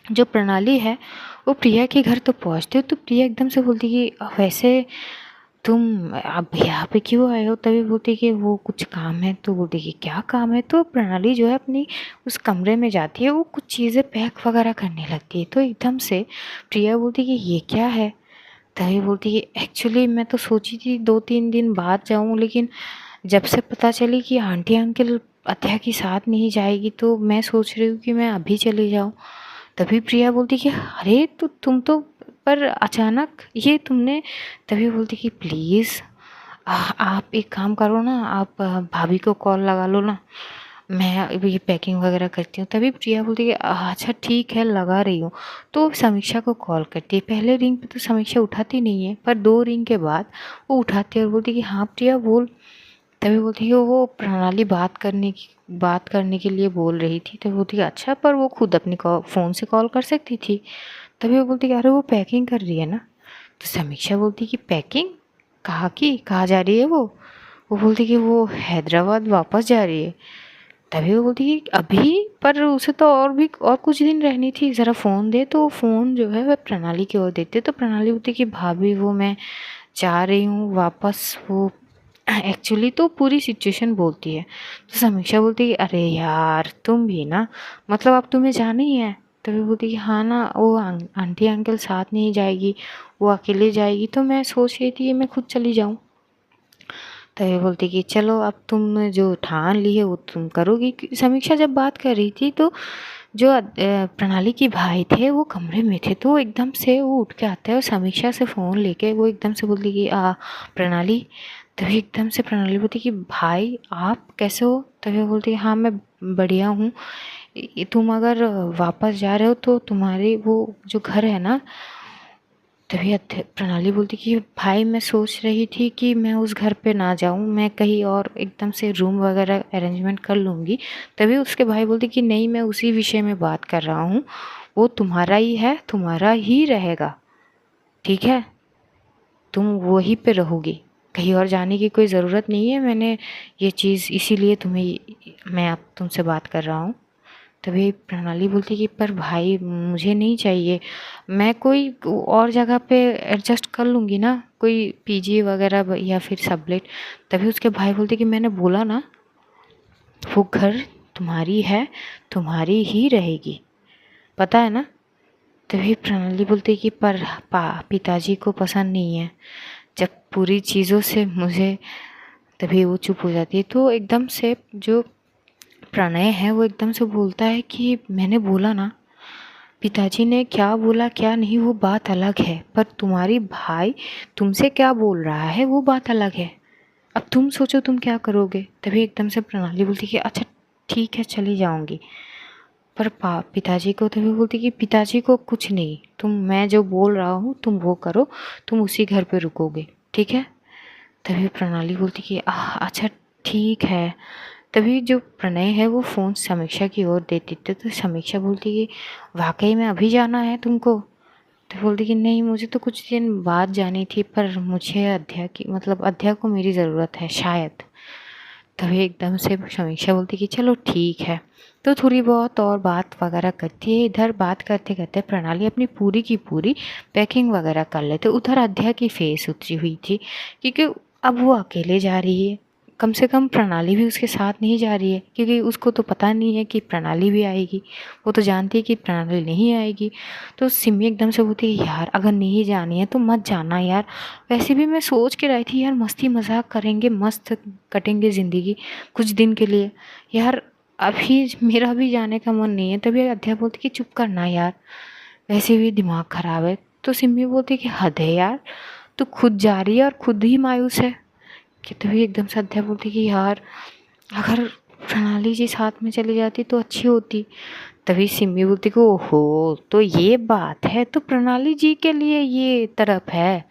जो प्रणाली है वो प्रिया के घर तो पहुँचती है, तो प्रिया एकदम से बोलती कि वैसे तुम अब यहाँ पे क्यों आए हो। तभी बोलती कि वो कुछ काम है। तो बोलती कि क्या काम है। तो प्रणाली जो है अपनी उस कमरे में जाती है, वो कुछ चीज़ें पैक वगैरह करने लगती है। तो एकदम से प्रिया बोलती कि ये क्या है। तभी बोलती कि एक्चुअली मैं तो सोची थी 2-3 दिन बाद जाऊँ, लेकिन जब से पता चली कि आंटी अंकल अत्या के साथ नहीं जाएगी तो मैं सोच रही हूँ कि मैं अभी चली जाऊँ। तभी प्रिया बोलती कि अरे तो तुम तो पर अचानक ये तुमने। तभी बोलती कि प्लीज़ आप एक काम करो ना, आप भाभी को कॉल लगा लो ना, मैं अभी ये पैकिंग वगैरह करती हूँ। तभी प्रिया बोलती है कि अच्छा ठीक है लगा रही हूँ। तो समीक्षा को कॉल करती है, पहले रिंग पे तो समीक्षा उठाती नहीं है, पर 2 रिंग के बाद वो उठाती है और बोलती है कि हाँ प्रिया बोल। तभी बोलती है वो प्रणाली बात करने के लिए बोल रही थी। तभी बोलती है अच्छा पर वो खुद अपनी फ़ोन से कॉल कर सकती थी। तभी वो बोलती है अरे वो पैकिंग कर रही है ना। तो समीक्षा बोलती कि पैकिंग कहाँ जा रही है वो बोलती कि वो हैदराबाद वापस जा रही है। तभी वो बोलती कि अभी, पर उसे तो और कुछ दिन रहनी थी, ज़रा फ़ोन दे। तो फ़ोन जो है वह प्रणाली की ओर देते। तो प्रणाली बोलती कि भाभी वो मैं जा रही हूँ वापस। वो एक्चुअली तो पूरी सिचुएशन बोलती है। तो समीक्षा बोलती है अरे यार तुम भी ना, मतलब अब तुम्हें जाना ही है। तभी बोलती कि हाँ ना, वो आंटी अंकल साथ नहीं जाएगी, वो अकेले जाएगी, तो मैं सोच रही थी मैं खुद चली जाऊँ। तभी बोलती कि चलो अब तुम जो ठान ली है वो तुम करोगी। समीक्षा जब बात कर रही थी तो जो प्रणाली के भाई थे वो कमरे में थे, तो एकदम से वो उठ के आते हैं और समीक्षा से फ़ोन लेके वो एकदम से बोलती कि प्रणाली। तभी एकदम से प्रणाली बोलती कि भाई आप कैसे हो। तभी वो बोलती हाँ मैं बढ़िया हूँ। तुम अगर वापस जा रहे हो तो तुम्हारे वो जो घर है ना। तभी प्रणाली बोलती कि भाई मैं सोच रही थी कि मैं उस घर पे ना जाऊं, मैं कहीं और एकदम से रूम वगैरह अरेंजमेंट कर लूँगी। तभी उसके भाई बोलते कि नहीं मैं उसी विषय में बात कर रहा हूँ, वो तुम्हारा ही है, तुम्हारा ही रहेगा, ठीक है। वहीं पे रहोगी, कहीं और जाने की कोई ज़रूरत नहीं है। मैंने ये चीज़ इसीलिए मैं अब तुमसे बात कर रहा हूँ। तभी प्रणाली बोलती कि पर भाई मुझे नहीं चाहिए, मैं कोई और जगह पे एडजस्ट कर लूँगी ना, कोई पीजी वगैरह या फिर सबलेट। तभी उसके भाई बोलते कि मैंने बोला ना, वो घर तुम्हारी है, तुम्हारी ही रहेगी, पता है ना। तभी प्रणाली बोलती कि पर पिताजी को पसंद नहीं है जब पूरी चीज़ों से मुझे। तभी वो चुप हो जाती है। तो एकदम से जो प्रणय है वो एकदम से बोलता है कि मैंने बोला ना, पिताजी ने क्या बोला क्या नहीं वो बात अलग है, पर तुम्हारी भाई तुमसे क्या बोल रहा है वो बात अलग है। अब तुम सोचो तुम क्या करोगे। तभी एकदम से प्रणाली बोलती कि अच्छा ठीक है चली जाऊंगी। पर पिताजी को तभी बोलती कि पिताजी को कुछ नहीं, मैं जो बोल रहा हूँ तुम वो करो, तुम उसी घर पे रुकोगे, ठीक है। तभी प्रणाली बोलती कि अच्छा ठीक है। तभी जो प्रणय है वो फ़ोन समीक्षा की ओर देती थी। तो समीक्षा बोलती कि वाकई में अभी जाना है तुमको। तो बोलती कि नहीं मुझे तो कुछ दिन बाद जानी थी, पर मुझे अध्या को मेरी ज़रूरत है शायद। तभी एकदम से समीक्षा बोलती कि चलो ठीक है। तो थोड़ी बहुत और बात वगैरह करती है। इधर बात करते करते प्रणाली अपनी पूरी की पूरी पैकिंग वगैरह कर लेते। उधर अध्या की फेस उतरी हुई थी, क्योंकि अब वो अकेले जा रही है। कम से कम प्रणाली भी उसके साथ नहीं जा रही है, क्योंकि उसको तो पता नहीं है कि प्रणाली भी आएगी। वो तो जानती है कि प्रणाली नहीं आएगी। तो सिमी एकदम से बोलती है यार अगर नहीं जानी है तो मत जाना यार, वैसे भी मैं सोच के रही थी यार मस्ती मजाक करेंगे, मस्त कटेंगे ज़िंदगी कुछ दिन के लिए यार, अभी मेरा भी जाने का मन नहीं है। तभी अध्या बोलती कि चुप करना यार, वैसे भी दिमाग ख़राब है। तो सिमी बोलती कि हद है यार, तू खुद जा रही है और खुद ही मायूस है। कि तभी एकदम से अध्या बोलती कि यार अगर प्रणाली जी साथ में चली जाती तो अच्छी होती। तभी सिमी बोलती कि ओहो तो ये बात है, तो प्रणाली जी के लिए ये तरफ है,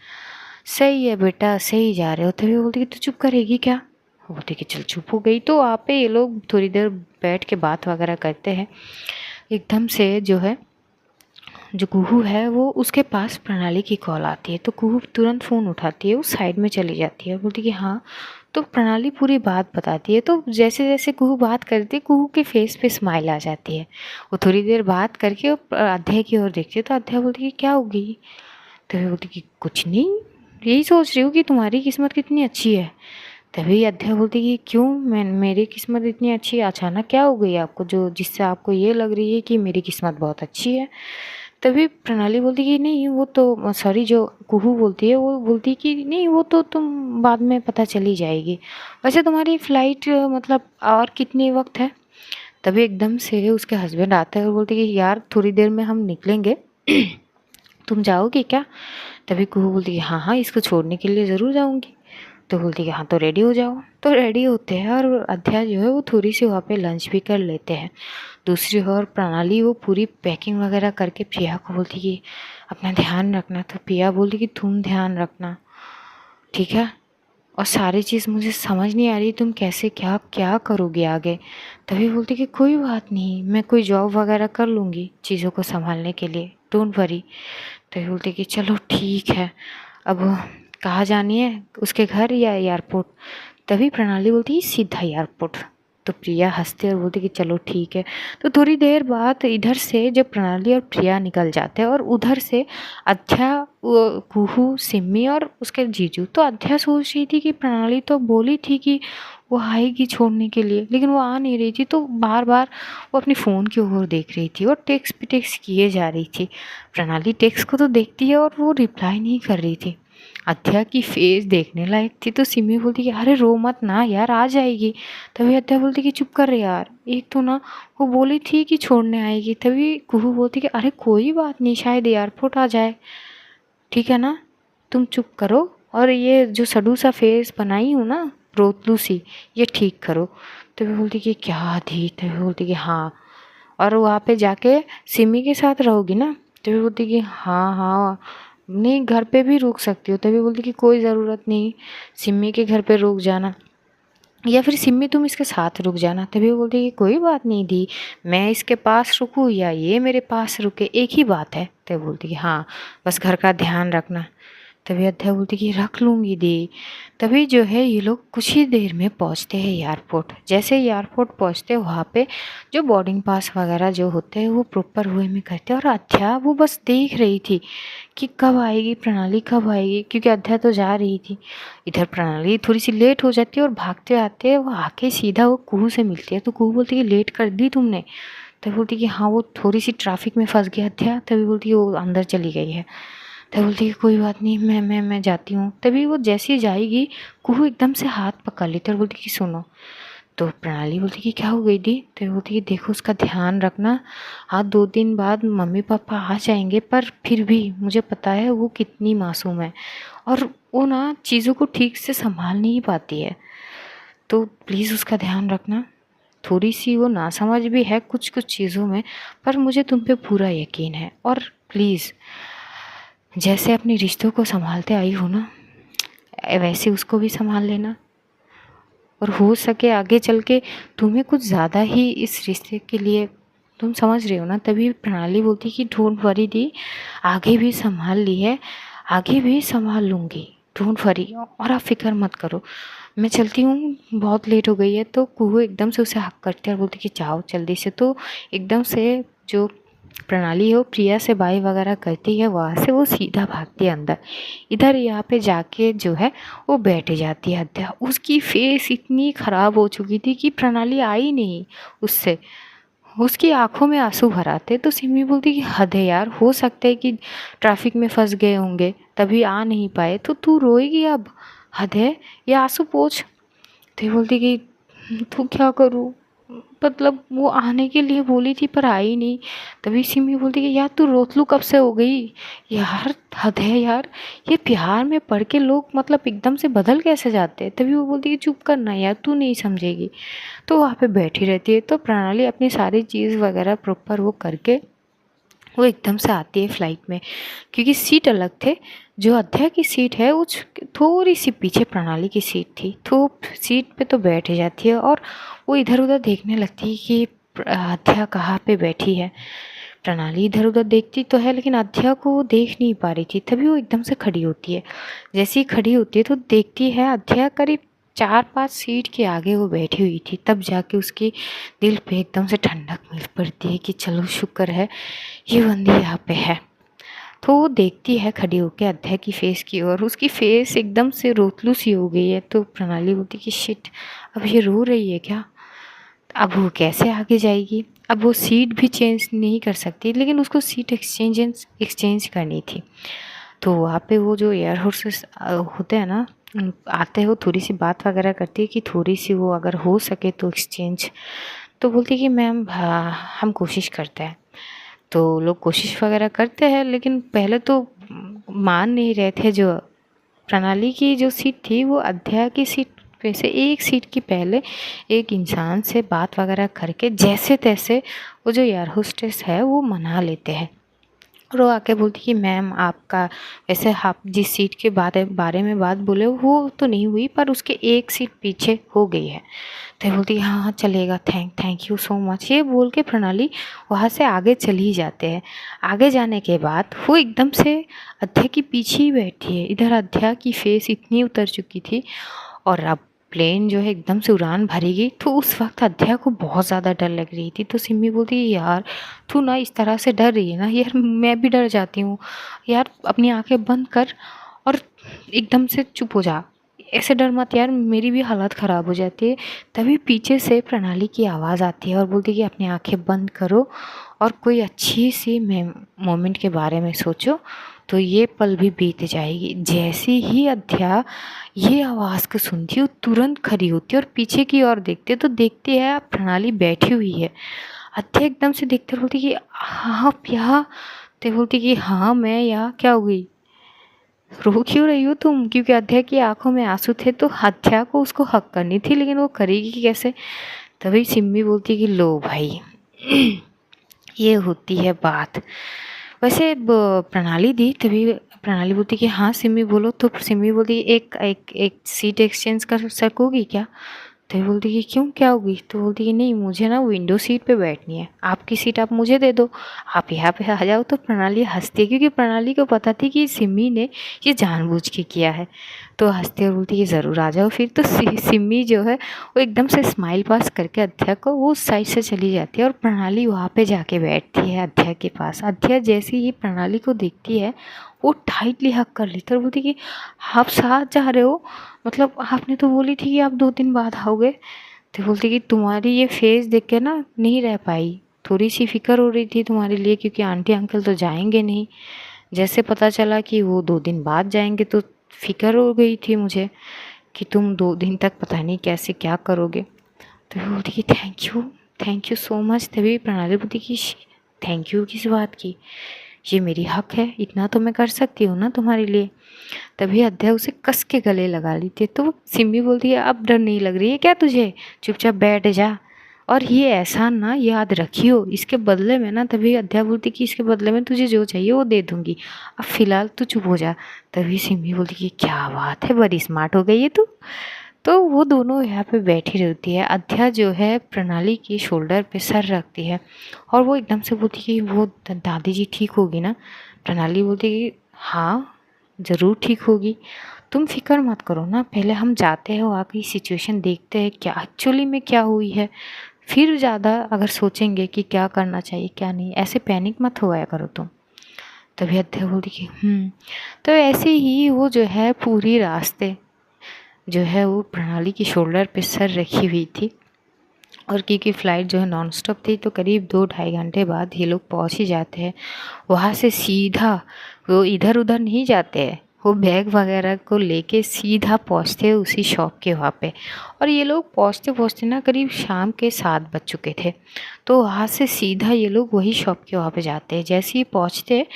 सही है बेटा सही जा रहे हो। तभी बोलती कि तू चुप करेगी क्या। बोलती कि चल चुप हो गई। तो आप ये लोग थोड़ी देर बैठ के बात वगैरह करते हैं। एकदम से जो है जो कुहू है वो उसके पास प्रणाली की कॉल आती है। तो कुहू तुरंत फ़ोन उठाती है, वो साइड में चली जाती है, बोलती कि हाँ। तो प्रणाली पूरी बात बताती है। तो जैसे जैसे कुहू बात करती है कुहू के फेस पे स्माइल आ जाती है। वो थोड़ी देर बात करके अध्याय की ओर देखती है। तो अध्याय बोलती कि क्या होगी। तो वो बोलती कि कुछ नहीं, यही सोच रही हूँ कि तुम्हारी किस्मत कितनी अच्छी है। तभी अध्याय बोलती कि क्यों मेरी किस्मत इतनी अच्छी है, अचानक क्या हो गई आपको जो जिससे आपको ये लग रही है कि मेरी किस्मत बहुत अच्छी है। तभी प्रणाली बोलती कि नहीं वो तो सॉरी, जो कुहू बोलती है वो बोलती कि नहीं वो तो तुम बाद में पता चली जाएगी। वैसे तुम्हारी फ़्लाइट और कितने वक्त है। तभी एकदम से उसके हस्बैंड आते हैं और बोलते कि यार थोड़ी देर में हम निकलेंगे तुम जाओगी क्या। तभी कुहू बोलती कि हाँ हाँ इसको छोड़ने के लिए ज़रूर जाऊँगी। तो बोलती कि हाँ तो रेडी हो जाओ। तो रेडी होते हैं और अध्याय जो है वो थोड़ी सी वहाँ पे लंच भी कर लेते हैं। दूसरी ओर प्रणाली वो पूरी पैकिंग वगैरह करके प्रिया को बोलती कि अपना ध्यान रखना। तो प्रिया बोलती कि तुम ध्यान रखना ठीक है, और सारी चीज़ मुझे समझ नहीं आ रही तुम कैसे क्या क्या करोगे आगे। तभी बोलती कि कोई बात नहीं, मैं कोई जॉब वगैरह कर लूँगी चीज़ों को संभालने के लिए, डोंट वरी। तभी बोलती कि चलो ठीक है। अब कहाँ जानी है, उसके घर या एयरपोर्ट। तभी प्रणाली बोलती है सीधा एयरपोर्ट। तो प्रिया हंसते और बोलती कि चलो ठीक है। तो थोड़ी देर बाद इधर से जब प्रणाली और प्रिया निकल जाते हैं और उधर से अध्या कुहू सिम्मी और उसके जीजू। तो अध्या सोच रही थी कि प्रणाली तो बोली थी कि वो आएगी छोड़ने के लिए, लेकिन वो आ नहीं रही थी। तो बार बार वो अपनी फ़ोन की ओर देख रही थी और टेक्स्ट पे टेक्स्ट किए जा रही थी। प्रणाली टेक्स्ट को तो देखती है और वो रिप्लाई नहीं कर रही थी। अध्या की फेस देखने लायक थी। तो सिमी बोलती कि अरे रो मत ना यार आ जाएगी। तभी अध्या बोलती कि चुप कर यार, एक तो ना वो बोली थी कि छोड़ने आएगी। तभी कुहू बोलती कि अरे कोई बात नहीं शायद एयरपोर्ट आ जाए, ठीक है ना, तुम चुप करो और ये जो सडू सा फेस बनाई हूँ ना रोतलू सी, ये ठीक करो। तभी बोलती कि क्या थी। तभी बोलती कि हाँ, और वहाँ पे जाके सिमी के साथ रहोगी ना। तभी बोलती कि हाँ हाँ नहीं घर पे भी रुक सकती हो। तभी बोलती कि कोई ज़रूरत नहीं, सिमी के घर पे रुक जाना या फिर सिम्मी तुम इसके साथ रुक जाना। तभी वो बोलती कि कोई बात नहीं दी, मैं इसके पास रुकूँ या ये मेरे पास रुके एक ही बात है। तभी बोलती कि हाँ बस घर का ध्यान रखना। तभी अध्या बोलती कि रख लूँगी दी। तभी जो है ये लोग कुछ ही देर में पहुँचते हैं एयरपोर्ट। जैसे एयरपोर्ट पहुँचते वहाँ पे जो बोर्डिंग पास वगैरह जो होते हैं वो प्रॉपर वे में करते हैं, और अध्या वो बस देख रही थी कि कब आएगी प्रणाली, कब आएगी, क्योंकि अध्या तो जा रही थी। इधर प्रणाली थोड़ी सी लेट हो जाती है और भागते आते वो आके सीधा वो कुहू से मिलती है। तो कुहू बोलती है कि लेट कर दी तुमने। तभी बोलती कि हाँ वो थोड़ी सी ट्रैफिक में फंस गया अध्या। तभी बोलती वो अंदर चली गई है। तभी बोलती कि कोई बात नहीं, मैं जाती हूँ। तभी वो जैसे ही जाएगी कुहू एकदम से हाथ पकड़ लेती और बोलती कि सुनो। तो प्रणाली बोलती कि क्या हो गई दी। तो बोलती कि देखो उसका ध्यान रखना, हाँ 2 दिन बाद मम्मी पापा आ जाएंगे, पर फिर भी मुझे पता है वो कितनी मासूम है और वो ना चीज़ों को ठीक से संभाल नहीं पाती है, तो प्लीज़ उसका ध्यान रखना। थोड़ी सी वो नासमझ भी है कुछ कुछ चीज़ों में, पर मुझे तुम पे पूरा यकीन है, और प्लीज़ जैसे अपने रिश्तों को संभालते आई हो ना वैसे उसको भी संभाल लेना, और हो सके आगे चल के तुम्हें कुछ ज़्यादा ही इस रिश्ते के लिए, तुम समझ रहे हो ना। तभी प्रणाली बोलती कि डोंट वरी दी, आगे भी संभाल ली है, आगे भी संभाल लूँगी, डोंट वरी, और आप फिक्र मत करो, मैं चलती हूँ, बहुत लेट हो गई है। तो कुहू एकदम से उसे हक करती है और बोलती कि जाओ जल्दी से। तो एकदम से जो प्रणाली है वो प्रिया से बाय वगैरह करती है, वहाँ से वो सीधा भागती है अंदर। इधर यहाँ पे जाके जो है वो बैठ जाती है अध्या। उसकी फेस इतनी ख़राब हो चुकी थी कि प्रणाली आई नहीं उससे, उसकी आंखों में आंसू भर आते। तो सिमी बोलती कि हद है यार, हो सकता है कि ट्रैफिक में फंस गए होंगे तभी आ नहीं पाए, तो तू रोएगी अब, हद है, ये आंसू पोंछ। तो ये बोलती कि तो क्या करूँ, मतलब वो आने के लिए बोली थी पर आई नहीं। तभी सिमी बोलती कि यार तू रोतलू कब से हो गई यार, हद है यार, ये प्यार में पड़ के लोग मतलब एकदम से बदल कैसे जाते हैं। तभी वो बोलती कि चुप करना यार, तू नहीं समझेगी। तो वहाँ पे बैठी रहती है। तो प्रणाली अपनी सारी चीज़ वगैरह प्रॉपर वो करके वो एकदम से आती है फ्लाइट में, क्योंकि सीट अलग थे। जो अध्या की सीट है वो थोड़ी सी पीछे प्रणाली की सीट थी, तो सीट पे तो बैठ जाती है और वो इधर उधर देखने लगती है कि अध्या कहाँ पे बैठी है। प्रणाली इधर उधर देखती तो है लेकिन अध्या को वो देख नहीं पा रही थी। तभी वो एकदम से खड़ी होती है। जैसे ही खड़ी होती है तो देखती है अध्या करीब 4-5 सीट के आगे वो बैठी हुई थी। तब जाके उसके दिल पे एकदम से ठंडक मिल पड़ती है कि चलो शुक्र है ये बंदी यहाँ पे है। तो वो देखती है खड़ी होकर अध्या की फेस की, और उसकी फेस एकदम से रोतलू सी हो गई है। तो प्रणाली बोलती कि शिट, अब ये रो रही है क्या, अब वो कैसे आगे जाएगी। अब वो सीट भी चेंज नहीं कर सकती, लेकिन उसको सीट एक्सचेंज करनी थी। तो वहाँ पे वो जो एयर होस्टेस होते हैं ना, आते हैं, वो थोड़ी सी बात वगैरह करती है कि थोड़ी सी वो अगर हो सके तो एक्सचेंज। तो बोलती है कि मैम हम कोशिश करते हैं। तो लोग कोशिश वगैरह करते हैं, लेकिन पहले तो मान नहीं रहे थे। जो प्रणाली की जो सीट थी वो अध्याय की सीट पे से एक सीट की पहले एक इंसान से बात वगैरह करके जैसे तैसे वो जो एयर होस्टेस है वो मना लेते हैं। और वो आके बोलती कि मैम आपका वैसे आप जिस सीट के बारे में बात बोले वो तो नहीं हुई, पर उसके एक सीट पीछे हो गई है। तो बोलती हाँ हाँ चलेगा, थैंक यू सो मच, ये बोल के प्रणाली वहाँ से आगे चली जाते हैं। आगे जाने के बाद वो एकदम से अध्या की पीछे ही बैठी है। इधर अध्या की फेस इतनी उतर चुकी थी, और अब प्लेन जो है एकदम से उड़ान भरेगी। तो उस वक्त अध्या को बहुत ज़्यादा डर लग रही थी। तो सिमी बोलती है यार तू ना इस तरह से डर रही है ना यार, मैं भी डर जाती हूँ यार, अपनी आंखें बंद कर और एकदम से चुप हो जा, ऐसे डर मत यार, मेरी भी हालत ख़राब हो जाती है। तभी पीछे से प्रणाली की आवाज़ आती है और बोलती है कि अपनी आंखें बंद करो और कोई अच्छी सी मोमेंट के बारे में सोचो, तो ये पल भी बीत जाएगी। जैसे ही अध्या ये आवाज़ को सुनती है वो तुरंत खड़ी होती है और पीछे की ओर देखती है। तो देखती है प्रणाली बैठी हुई है। अध्या एकदम से देखते बोलती कि हाँ आप यहाँ। तो बोलती कि हाँ मैं यहाँ, क्या हो गई, रो क्यों रही हो तुम, क्योंकि अध्या की आंखों में आंसू थे। तो अध्या को उसको हक करनी थी, लेकिन वो करेगी कैसे। तभी सिम्मी बोलती कि लो भाई ये होती है बात। वैसे प्रणाली दी। तभी प्रणाली बोलती कि हाँ सिम्मी बोलो। तो सिम्मी बोलती एक एक एक सीट एक्सचेंज कर सकोगी क्या। तो ये बोलती कि क्यों, क्या होगी? तो बोलती कि नहीं, मुझे ना विंडो सीट पे बैठनी है, आपकी सीट आप मुझे दे दो, आप यहाँ पे आ जाओ। तो प्रणाली हंसती है, क्योंकि प्रणाली को पता थी कि सिम्मी ने ये जानबूझ के किया है। तो हंसती है और बोलती है ज़रूर आ जाओ फिर। तो सिम्मी जो है वो एकदम से स्माइल पास करके अध्या को वो उस साइड से चली जाती है और प्रणाली वहाँ पे जाके बैठती है अध्या के पास। अध्या जैसे ही प्रणाली को देखती है वो टाइटली हग कर लेती है और बोलती कि आप साथ जा रहे हो, मतलब आपने तो बोली थी कि आप 2 दिन बाद आओगे। तो बोलती कि तुम्हारी ये फेस देख के ना नहीं रह पाई, थोड़ी सी फिक्र हो रही थी तुम्हारे लिए, क्योंकि आंटी अंकल तो जाएंगे नहीं। जैसे पता चला कि वो 2 दिन बाद जाएंगे तो फिक्र हो गई थी मुझे कि तुम 2 दिन तक पता नहीं कैसे क्या करोगे। तो वो बोलती कि थैंक यू सो मच। तभी प्रणाली बोलती कि थैंक यू किस बात की, ये मेरी हक है, इतना तो मैं कर सकती हूँ ना तुम्हारे लिए। तभी अध्या उसे कस के गले लगा ली थी। तो सिम्मी बोलती है अब डर नहीं लग रही है क्या तुझे, चुपचाप बैठ जा और ये एहसान ना याद रखियो, इसके बदले में ना। तभी अध्या बोलती कि इसके बदले में तुझे जो चाहिए वो दे दूंगी, अब फिलहाल तू चुप हो जा। तभी सिम्मी बोलती कि क्या बात है, बड़ी स्मार्ट हो गई है तू। तो वो दोनों यहाँ पे बैठी रहती है। अध्या जो है प्रणाली की शोल्डर पे सर रखती है और वो एकदम से बोलती कि वो दादी जी ठीक होगी ना। प्रणाली बोलती कि हाँ ज़रूर ठीक होगी, तुम फिक्र मत करो ना, पहले हम जाते हैं वहाँ की सिचुएशन देखते हैं क्या एक्चुअली में क्या हुई है, फिर ज़्यादा अगर सोचेंगे कि क्या करना चाहिए क्या नहीं, ऐसे पैनिक मत होया करो तुम। तभी अध्या बोलती कि तो ऐसे ही वो जो है पूरी रास्ते जो है वो प्रणाली की शोल्डर पे सर रखी हुई थी। और क्योंकि फ़्लाइट जो है नॉन स्टॉप थी तो करीब 2-2.5 घंटे बाद ये लोग पहुंच ही जाते हैं। वहाँ से सीधा वो इधर उधर नहीं जाते हैं, वो बैग वगैरह को लेके सीधा पहुँचते हैं उसी शॉप के वहाँ पे। और ये लोग पहुँचते पहुँचते ना करीब शाम के 7 बज चुके थे। तो वहाँ से सीधा ये लोग वही शॉप के वहाँ पे जाते हैं। जैसे ही पहुँचते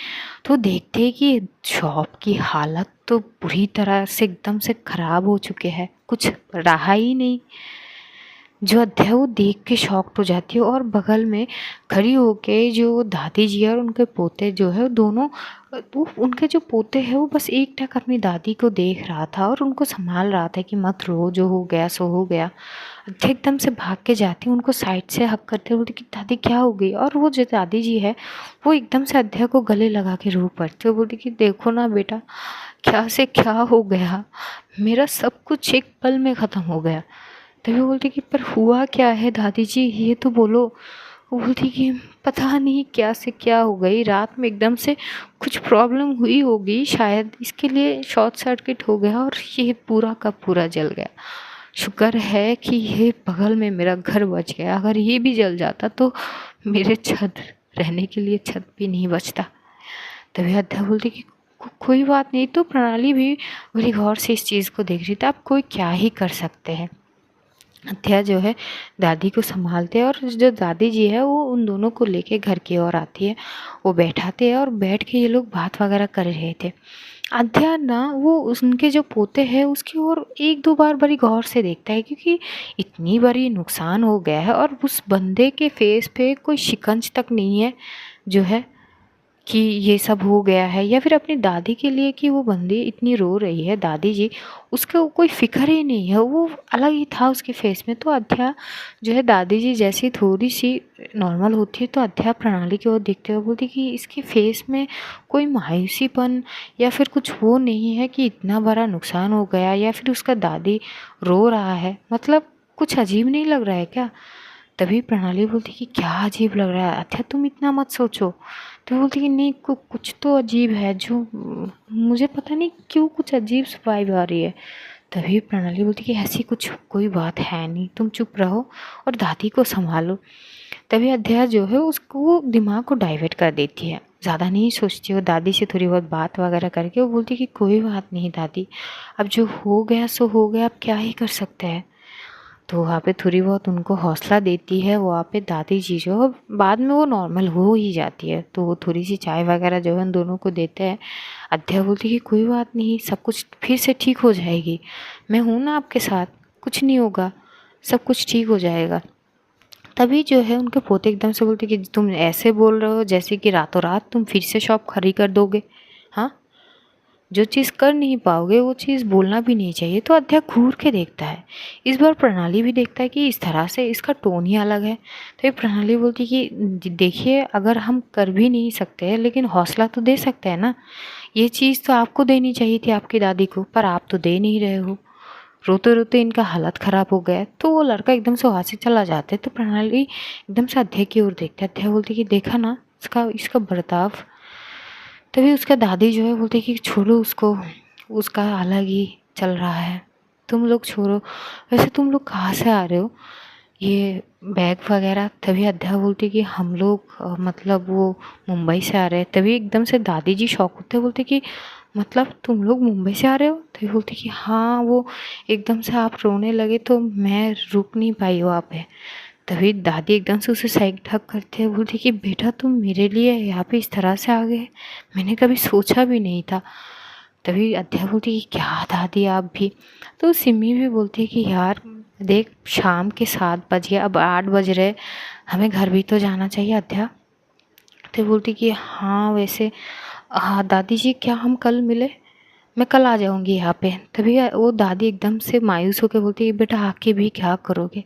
तो देखते हैं कि शॉप की हालत तो बुरी तरह से एकदम से ख़राब हो चुके हैं, कुछ रहा ही नहीं। जो अध्याय वो देख के शॉक्ड हो जाती है और बगल में खड़ी होके जो दादी जी और उनके पोते जो है दोनों, वो उनके जो पोते हैं वो बस एक टक अपनी दादी को देख रहा था और उनको संभाल रहा था कि मत रो, जो हो गया सो हो गया। अध्या एकदम से भाग के जाती है, उनको साइड से हक करते बोलती कि दादी क्या हो गई। और वो जो दादी जी है वो एकदम से अध्या को गले लगा के रो पड़ती है, बोलती कि देखो ना बेटा क्या से क्या हो गया, मेरा सब कुछ एक पल में ख़त्म हो गया। तभी वो बोलती कि पर हुआ क्या है दादी जी, ये तो बोलो। वो बोलती कि पता नहीं क्या से क्या हो गई, रात में एकदम से कुछ प्रॉब्लम हुई होगी शायद, इसके लिए शॉर्ट सर्किट हो गया और ये पूरा का पूरा जल गया। शुक्र है कि ये बगल में मेरा घर बच गया, अगर ये भी जल जाता तो मेरे छत रहने के लिए छत भी नहीं बचता। तभी अध्या बोलती कि कोई बात नहीं। तो प्रणाली भी बड़ी गौर से इस चीज़ को देख रही थी, आप कोई क्या ही कर सकते हैं। अध्या जो है दादी को संभालते हैं और जो दादी जी है वो उन दोनों को लेके घर की ओर आती है, वो बैठाते हैं और बैठ के ये लोग बात वगैरह कर रहे थे। अध्या ना वो उनके जो पोते हैं उसकी ओर 1-2 बार बड़ी गौर से देखता है, क्योंकि इतनी बड़ी नुकसान हो गया है और उस बंदे के फेस पे कोई शिकंज तक नहीं है जो है कि ये सब हो गया है, या फिर अपनी दादी के लिए कि वो बंदी इतनी रो रही है दादी जी, उसको कोई फ़िक्र ही नहीं है, वो अलग ही था उसके फेस में। तो अध्या जो है दादी जी जैसी थोड़ी सी नॉर्मल होती है तो अध्या प्रणाली की ओर देखते हुए बोलती कि इसके फेस में कोई मायूसीपन या फिर कुछ वो नहीं है कि इतना बड़ा नुकसान हो गया या फिर उसका दादी रो रहा है, मतलब कुछ अजीब नहीं लग रहा है क्या। तभी प्रणाली बोलती कि क्या अजीब लग रहा है अध्या, तुम इतना मत सोचो। तो बोलती कि नहीं कुछ तो अजीब है, जो मुझे पता नहीं क्यों कुछ अजीब सी वाइब आ रही है। तभी प्रणाली बोलती कि ऐसी कुछ कोई बात है नहीं, तुम चुप रहो और दादी को संभालो। तभी अध्या जो है उसको दिमाग को डाइवर्ट कर देती है, ज़्यादा नहीं सोचती, वो दादी से थोड़ी बहुत बात वगैरह करके वो बोलती कि कोई बात नहीं दादी, अब जो हो गया सो हो गया, अब क्या ही कर सकते हैं। तो वहाँ पे थोड़ी बहुत उनको हौसला देती है। वहाँ पे दादी जी जो बाद में वो नॉर्मल हो ही जाती है, तो वो थोड़ी सी चाय वगैरह जो है उन दोनों को देते हैं। अध्या बोलती कि कोई बात नहीं, सब कुछ फिर से ठीक हो जाएगी, मैं हूँ ना आपके साथ, कुछ नहीं होगा, सब कुछ ठीक हो जाएगा। तभी जो है उनके पोते एकदम से बोलते कि तुम ऐसे बोल रहे हो जैसे कि रातों रात तुम फिर से शॉप खड़ी कर दोगे, हाँ जो चीज़ कर नहीं पाओगे वो चीज़ बोलना भी नहीं चाहिए। तो अध्यय घूर के देखता है। इस बार प्रणाली भी देखता है कि इस तरह से इसका टोन ही अलग है। तो ये प्रणाली बोलती है कि देखिए, अगर हम कर भी नहीं सकते लेकिन हौसला तो दे सकते हैं ना। ये चीज़ तो आपको देनी चाहिए थी आपकी दादी को, पर आप तो दे नहीं रहे हो। रोते रोते इनका हालत ख़राब हो गया। तो वो लड़का एकदम से वहाँ से चला जाता है। तो प्रणाली एकदम से अध्यय की ओर देखता है। अध्यय बोलती कि देखा ना इसका बर्ताव। तभी उसका दादी जो है बोलती कि छोड़ो उसको, उसका अलग ही चल रहा है, तुम लोग छोड़ो। वैसे तुम लोग कहाँ से आ रहे हो, ये बैग वगैरह। तभी अध्या बोलती कि हम लोग मतलब वो मुंबई से आ रहे हैं। तभी एकदम से दादी जी शॉक होते, बोलते कि मतलब तुम लोग मुंबई से आ रहे हो। तभी बोलती कि हाँ। वो एकदम से आप रोने लगे तो मैं रुक नहीं पाई वहाँ पे। तभी दादी एकदम से उसे साइड ढक करते बोलती कि बेटा तुम मेरे लिए यहाँ पे इस तरह से आ गए, मैंने कभी सोचा भी नहीं था। तभी अध्या बोलती कि क्या दादी आप भी। तो सिमी भी बोलती है कि यार देख, शाम के 7 बजे, अब 8 बज रहे, हमें घर भी तो जाना चाहिए अध्या। तो बोलती कि हाँ वैसे हाँ दादी जी, क्या हम कल मिले, मैं कल आ जाऊँगी यहाँ पे। तभी वो दादी एकदम से मायूस होकर बोलती है बेटा आके भी क्या करोगे,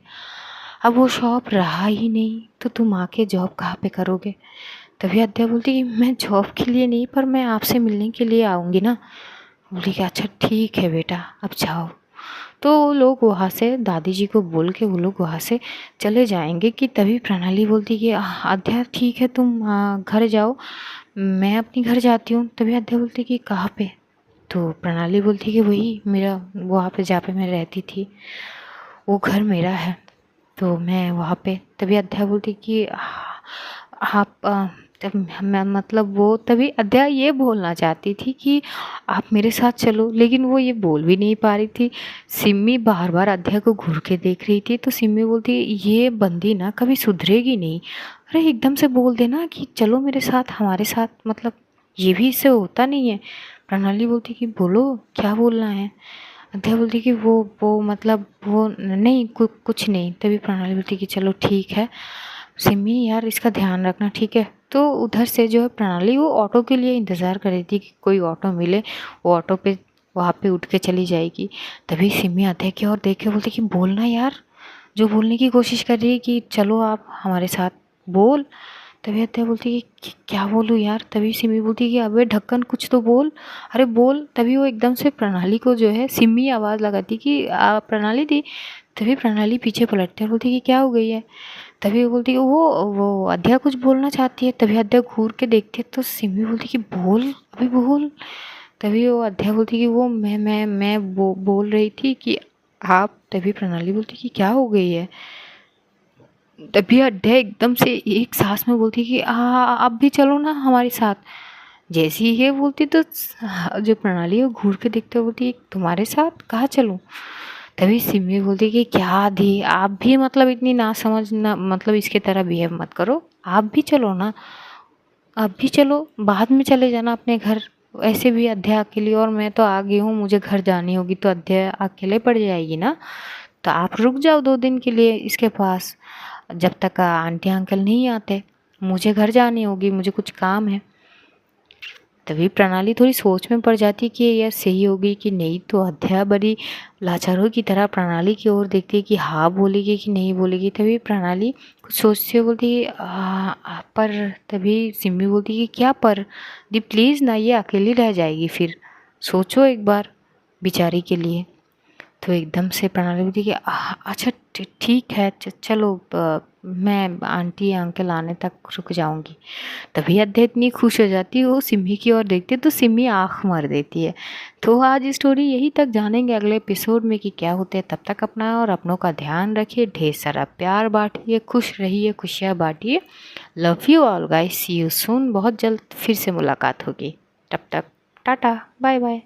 अब वो शॉप रहा ही नहीं तो तुम आके जॉब कहाँ पे करोगे। तभी अध्या बोलती कि मैं जॉब के लिए नहीं, पर मैं आपसे मिलने के लिए आऊँगी ना। बोली कि अच्छा ठीक है बेटा, अब जाओ। तो वो लोग वहाँ से दादी जी को बोल के वो लोग वहाँ से चले जाएंगे कि तभी प्रणाली बोलती कि अध्या ठीक है, तुम घर जाओ, मैं अपनी घर जाती हूँ। तभी अध्या बोलती कि कहाँ पे। तो प्रणाली बोलती कि वही मेरा, वहाँ पे जहाँ पे मैं रहती थी वो घर मेरा है, तो मैं वहाँ पे। तभी अध्या बोलती कि आप तब मैं मतलब वो, तभी अध्या ये बोलना चाहती थी कि आप मेरे साथ चलो, लेकिन वो ये बोल भी नहीं पा रही थी। सिमी बार बार अध्या को घूर के देख रही थी। तो सिमी बोलती ये बंदी ना कभी सुधरेगी नहीं, अरे एकदम से बोल देना कि चलो मेरे साथ, हमारे साथ, मतलब ये भी इससे होता नहीं है। प्रणाली बोलती कि बोलो क्या बोलना है। अध्या बोलती कि वो मतलब वो नहीं, कुछ नहीं। तभी प्रणाली बोलती कि चलो ठीक है सिमी यार, इसका ध्यान रखना ठीक है। तो उधर से जो है प्रणाली वो ऑटो के लिए इंतज़ार कर रही थी कि कोई ऑटो मिले, वो ऑटो पे वहाँ पे उठ के चली जाएगी। तभी सिमी अध्या की ओर देख के बोलती कि बोलना यार, जो बोलने की कोशिश कर रही है कि चलो आप हमारे साथ, बोल। तभी अध्या बोलती कि क्या बोलूँ यार। तभी सिमी बोलती कि अबे ढक्कन कुछ तो बोल, अरे बोल। तभी वो एकदम से प्रणाली को जो है सिमी आवाज़ लगाती कि प्रणाली दी। तभी प्रणाली पीछे पलटती है, बोलती कि क्या हो गई है। तभी वो बोलती कि वो अध्या कुछ बोलना चाहती है। तभी अध्या घूर के देखती है तो सिमी बोलती कि बोल, अभी बोल। तभी वो अध्या बोलती कि वो मैं बोल रही थी कि आप। तभी प्रणाली बोलती कि क्या हो गई है। तभी अड्डे एकदम से एक सांस में बोलती कि आप भी चलो ना हमारे साथ। जैसे ही ये बोलती तो जो प्रणाली है वो घूर के देखते बोलती तुम्हारे साथ कहाँ चलूँ। तभी सिमी बोलती कि क्या दी, आप भी मतलब इतनी ना समझ ना, मतलब इसके तरह बिहेव मत करो, आप भी चलो ना, आप भी चलो, बाद में चले जाना अपने घर। ऐसे भी अध्या अकेली, और मैं तो आ गई हूँ, मुझे घर जानी होगी तो अध्या अकेले पड़ जाएगी ना। तो आप रुक जाओ 2 दिन के लिए इसके पास, जब तक आंटी अंकल नहीं आते, मुझे घर जानी होगी, मुझे कुछ काम है। तभी प्रणाली थोड़ी सोच में पड़ जाती कि यह सही होगी कि नहीं। तो अध्या बड़ी लाचारों की तरह प्रणाली की ओर देखती है कि हाँ बोलेगी कि नहीं बोलेगी। तभी प्रणाली कुछ सोचते हुए बोलती पर। तभी सिम्मी बोलती कि क्या पर दी, प्लीज़ ना, ये अकेली रह जाएगी फिर, सोचो एक बार बेचारी के लिए। तो एकदम से प्रणाली बोलती कि अच्छा ठीक है, चलो मैं आंटी अंकल आने तक रुक जाऊंगी। तभी अध्या इतनी खुश हो जाती है, वो सिमी की ओर देखती है तो सिमी आँख मार देती है। तो आज स्टोरी यही तक, जानेंगे अगले एपिसोड में कि क्या होते हैं। तब तक अपना और अपनों का ध्यान रखिए, ढेर सारा प्यार बांटिए, खुश रहिए, खुशियाँ बांटिए। Love you all guys, see you soon. बहुत जल्द फिर से मुलाकात होगी, तब तक टाटा बाय बाय।